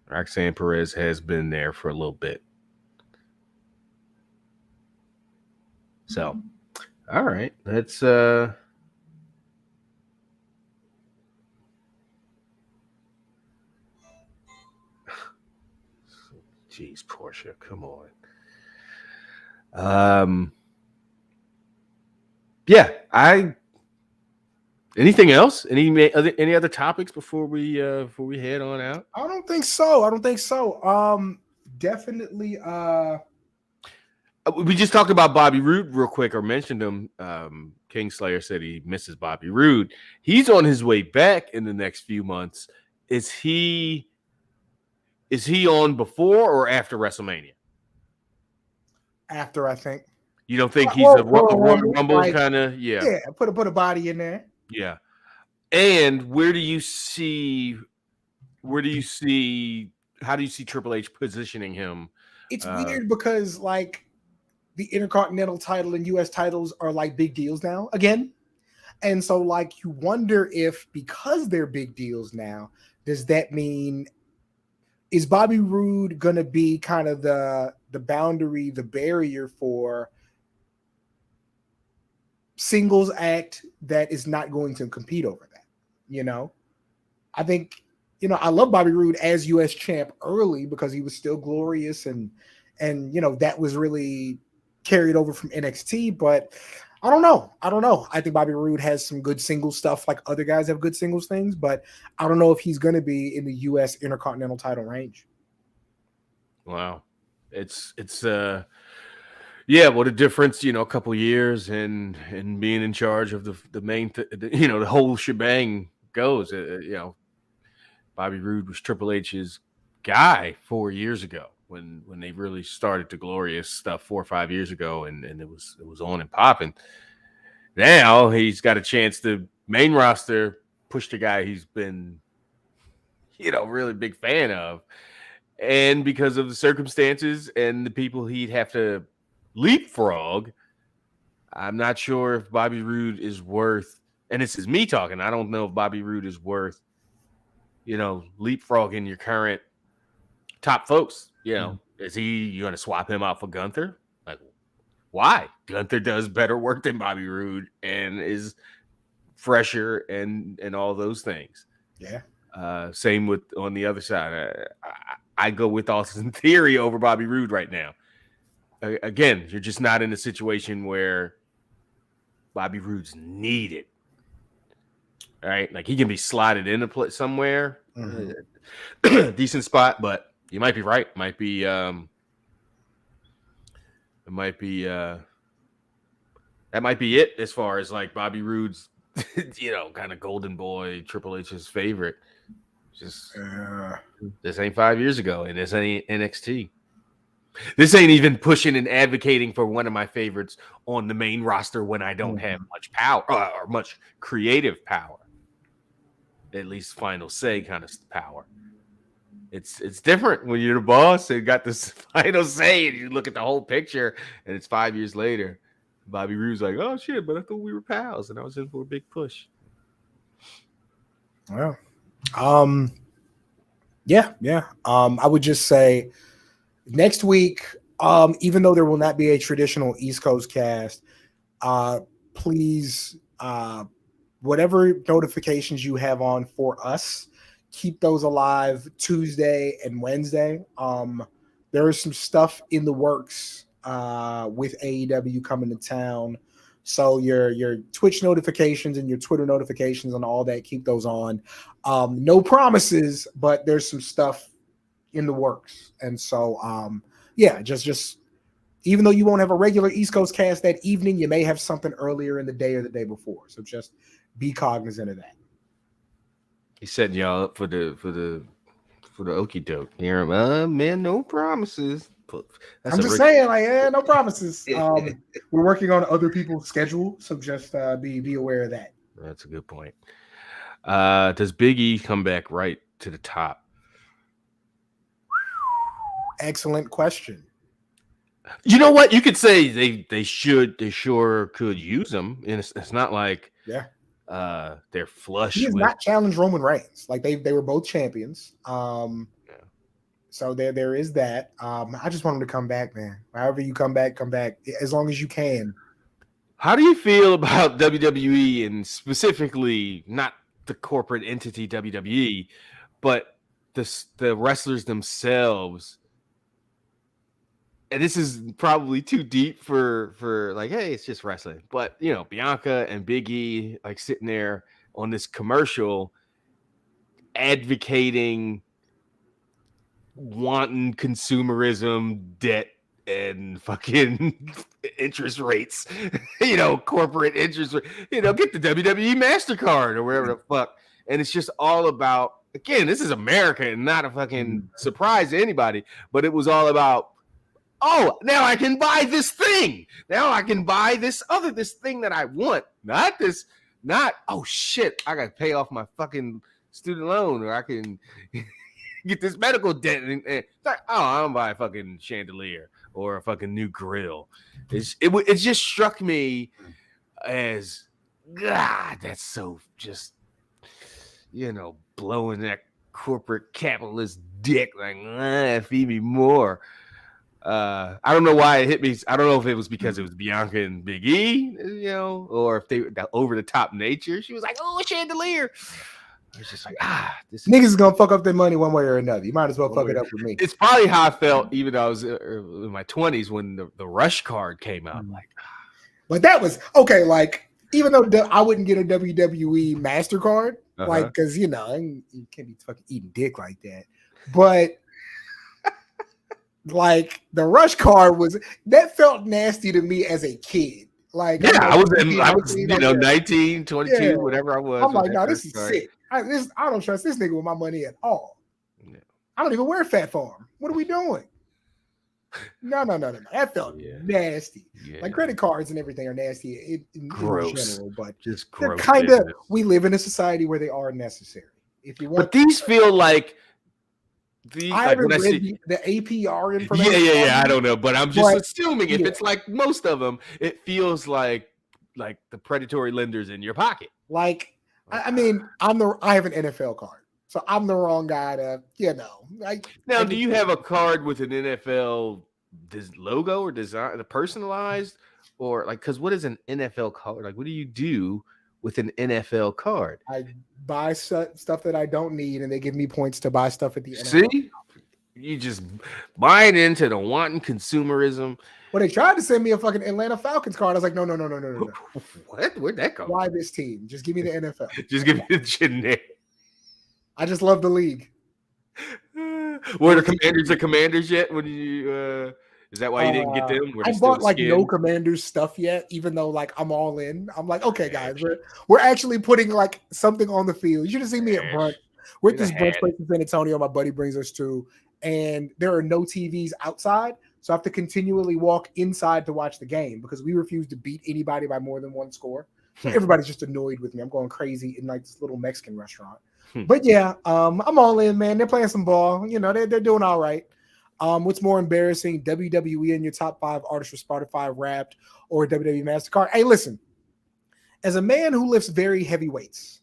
Roxanne Perez has been there for a little bit. So, all right, let's jeez, Portia, come on. Anything else? Any other topics before we head on out? I don't think so. Definitely. We just talked about Bobby Roode real quick, or mentioned him. Kingslayer said he misses Bobby Roode. He's on his way back in the next few months. Is he on before or after WrestleMania? After, I think. You don't think he's a Rumble kind of? Yeah. Yeah, put a body in there. Yeah. And how do you see Triple H positioning him? It's weird because like the Intercontinental title and US titles are like big deals now again. And so like you wonder if, because they're big deals now, does that mean, is Bobby Roode going to be kind of the boundary, the barrier for singles act that is not going to compete over that? I think, I love Bobby Roode as US champ early because he was still glorious and that was really carried over from NXT, but I don't know. I think Bobby Roode has some good singles stuff, like other guys have good singles things, but I don't know if he's going to be in the US Intercontinental title range. Wow. It's what a difference, a couple years and being in charge of the main, the whole shebang goes. Bobby Roode was Triple H's guy 4 years ago when they really started the glorious stuff 4 or 5 years ago, and it was on and popping. Now he's got a chance to main roster push the guy he's been, really big fan of, and because of the circumstances and the people he'd have to leapfrog, I'm not sure if Bobby Roode is worth, and this is me talking, I don't know if Bobby Roode is worth, leapfrogging your current top folks. Is you going to swap him out for Gunther? Like, why? Gunther does better work than Bobby Roode and is fresher and all those things. Yeah. Same with on the other side. I go with Austin Theory over Bobby Roode right now. Again, you're just not in a situation where Bobby Roode's needed. All right, like he can be slotted into play somewhere, decent spot, but you might be right. Might be that might be it as far as like Bobby Roode's, kind of golden boy, Triple H's favorite. Just this ain't 5 years ago, and this ain't NXT. This ain't even pushing and advocating for one of my favorites on the main roster when I don't have much power or much creative power. At least final say kind of power. It's different when you're the boss and got this final say, and you look at the whole picture, and it's 5 years later. Bobby Roode's like, oh shit, but I thought we were pals, and I was in for a big push. Well, yeah. I would just say next week, even though there will not be a traditional East Coast cast, please, whatever notifications you have on for us, keep those alive Tuesday and Wednesday. There is some stuff in the works with AEW coming to town. So your Twitch notifications and your Twitter notifications and all that, keep those on. No promises, but there's some stuff in the works. And so, just even though you won't have a regular East Coast cast that evening, you may have something earlier in the day or the day before. So just be cognizant of that. He's setting y'all up for the okie doke. Man, no promises. I'm just saying, no promises. We're working on other people's schedule, so just be aware of that. That's a good point. Does Big E come back right to the top? Excellent question. You know what? You could say they sure could use him, and it's not like they're flush. He has not challenged Roman Reigns. Like they were both champions. So there is that. I just want him to come back, man. However you come back as long as you can. How do you feel about WWE and specifically not the corporate entity WWE, but the wrestlers themselves? And this is probably too deep for like, hey, it's just wrestling. But Bianca and Big E like sitting there on this commercial advocating wanton consumerism, debt, and fucking interest rates, corporate interest, get the WWE MasterCard or whatever the fuck. And it's just all about, again, this is America and not a fucking surprise to anybody, but it was all about, oh, now I can buy this thing. Now I can buy this thing that I want. Oh shit, I got to pay off my fucking student loan, or I can get this medical debt. And I'm gonna buy a fucking chandelier or a fucking new grill. It just struck me as, God, that's so just, blowing that corporate capitalist dick, like, feed me more. I don't know why it hit me. I don't know if it was because it was Bianca and Big E, or if they the over the top nature. She was like, "Oh, a chandelier." I was just like, this niggas is gonna fuck up their money one way or another. You might as well fuck it up with me. It's probably how I felt even though I was in my 20s when the Rush card came out. I'm like, but that was okay. Like, even though I wouldn't get a WWE MasterCard, like, because you can't be fucking eating dick like that. But like the Rush card that felt nasty to me as a kid. Like, I was 19, 22, whatever I was. I'm like, no, this is sick. I don't trust this nigga with my money at all. Yeah. I don't even wear Fat Farm. What are we doing? No. That felt nasty. Yeah. Like credit cards and everything are nasty in general, but just gross. Kind of, we live in a society where they are necessary. If you want, but these feel like I haven't read the APR information. Yeah. I don't know, but I'm just assuming if it's like most of them, it feels like the predatory lenders in your pocket. Like, I mean, I have an NFL card, so I'm the wrong guy to, Now, do you have a card with an NFL logo or design, personalized, or like? Because what is an NFL card? Like, what do you do with an NFL card? I buy stuff that I don't need, and they give me points to buy stuff at the NFL. See, you just buying into the wanton consumerism. Well, they tried to send me a fucking Atlanta Falcons card. I was like, no. What? Where'd that come? Why this team? Just give me the NFL. Just give me the generic. I just love the league. Were the Commanders yet? When you is that why you didn't get them? I bought like no Commanders stuff yet, even though like I'm all in. I'm like, okay, guys, we're actually putting like something on the field. You should have seen me at brunch. We're at this brunch place in San Antonio. My buddy brings us to, and there are no TVs outside, so I have to continually walk inside to watch the game because we refuse to beat anybody by more than one score. So everybody's just annoyed with me. I'm going crazy in like this little Mexican restaurant. But yeah, I'm all in, man. They're playing some ball. They're doing all right. What's more embarrassing, WWE in your top 5 artists for Spotify Wrapped or WWE MasterCard? Hey, listen, as a man who lifts very heavy weights,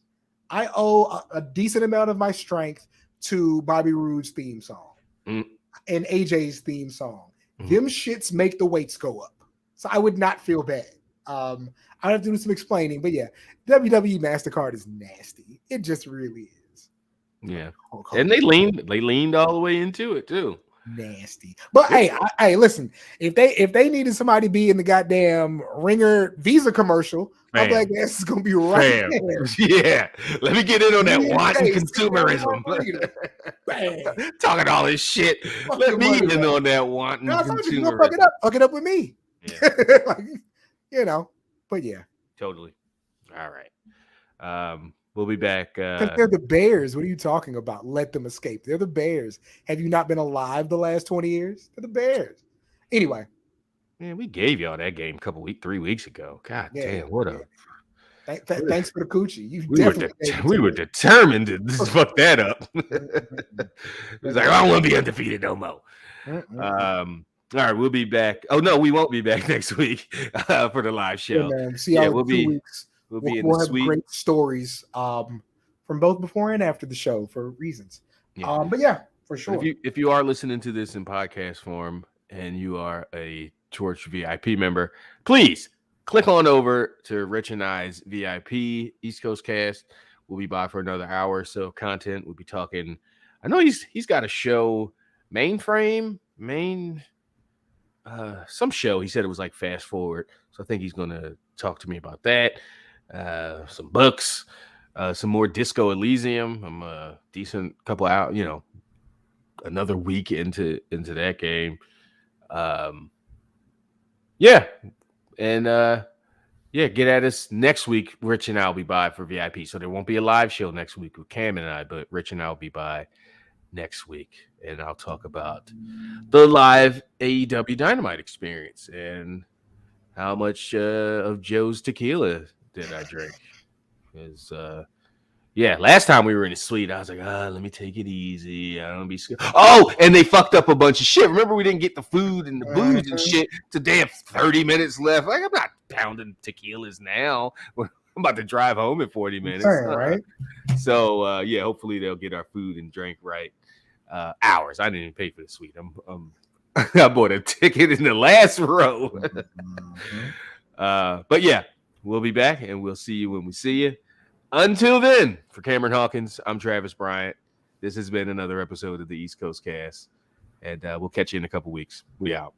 I owe a decent amount of my strength to Bobby Roode's theme song and AJ's theme song. Them shits make the weights go up. So I would not feel bad. I'd have to do some explaining, but yeah, WWE MasterCard is nasty. It just really is. Yeah. And they leaned all the way into it too. Nasty. But hey, listen, if they needed somebody to be in the goddamn Ringer Visa commercial, I'm like, this is gonna be right there. Yeah, let me get in on that wanton consumerism. Talking all this shit. Let me in on that wanton consumerism. Fuck it up with me. Yeah. But yeah. Totally. All right. We'll be back. Because they're the Bears. What are you talking about? Let them escape. They're the Bears. Have you not been alive the last 20 years? They're the Bears. Anyway. Man, we gave y'all that game 3 weeks ago. God damn, what a... Thanks for the coochie. We were determined to fuck that up. It was like, I don't want to be undefeated no more. All right, we'll be back. Oh, no, we won't be back next week for the live show. Yeah, man. See y'all in 2 weeks. We'll have great stories from both before and after the show for reasons. Yeah. But yeah, for sure. If you are listening to this in podcast form and you are a Torch VIP member, please click on over to Rich and I's VIP East Coast Cast. We'll be by for another hour or so of content. We'll be talking. I know he's got a show, some show. He said it was like Fast Forward. So I think he's going to talk to me about that. Some books, some more Disco Elysium. I'm a decent couple out, another week into that game. Get at us next week. Rich and I will be by for VIP. So there won't be a live show next week with Cam and I, but Rich and I will be by next week. And I'll talk about the live AEW Dynamite experience and how much of Joe's tequila did I drink. Because, last time we were in the suite, I was like, let me take it easy. I don't be scared. Oh, and they fucked up a bunch of shit. Remember, we didn't get the food and the booze and shit. Today, have 30 minutes left. Like, I'm not pounding tequilas now. I'm about to drive home in 40 minutes. Right? So, hopefully they'll get our food and drink right. Hours. I didn't even pay for the suite. I bought a ticket in the last row. But yeah, we'll be back and we'll see you when we see you. Until then, for Cameron Hawkins, I'm Travis Bryant. This has been another episode of the East Coast Cast, and we'll catch you in a couple weeks. We out.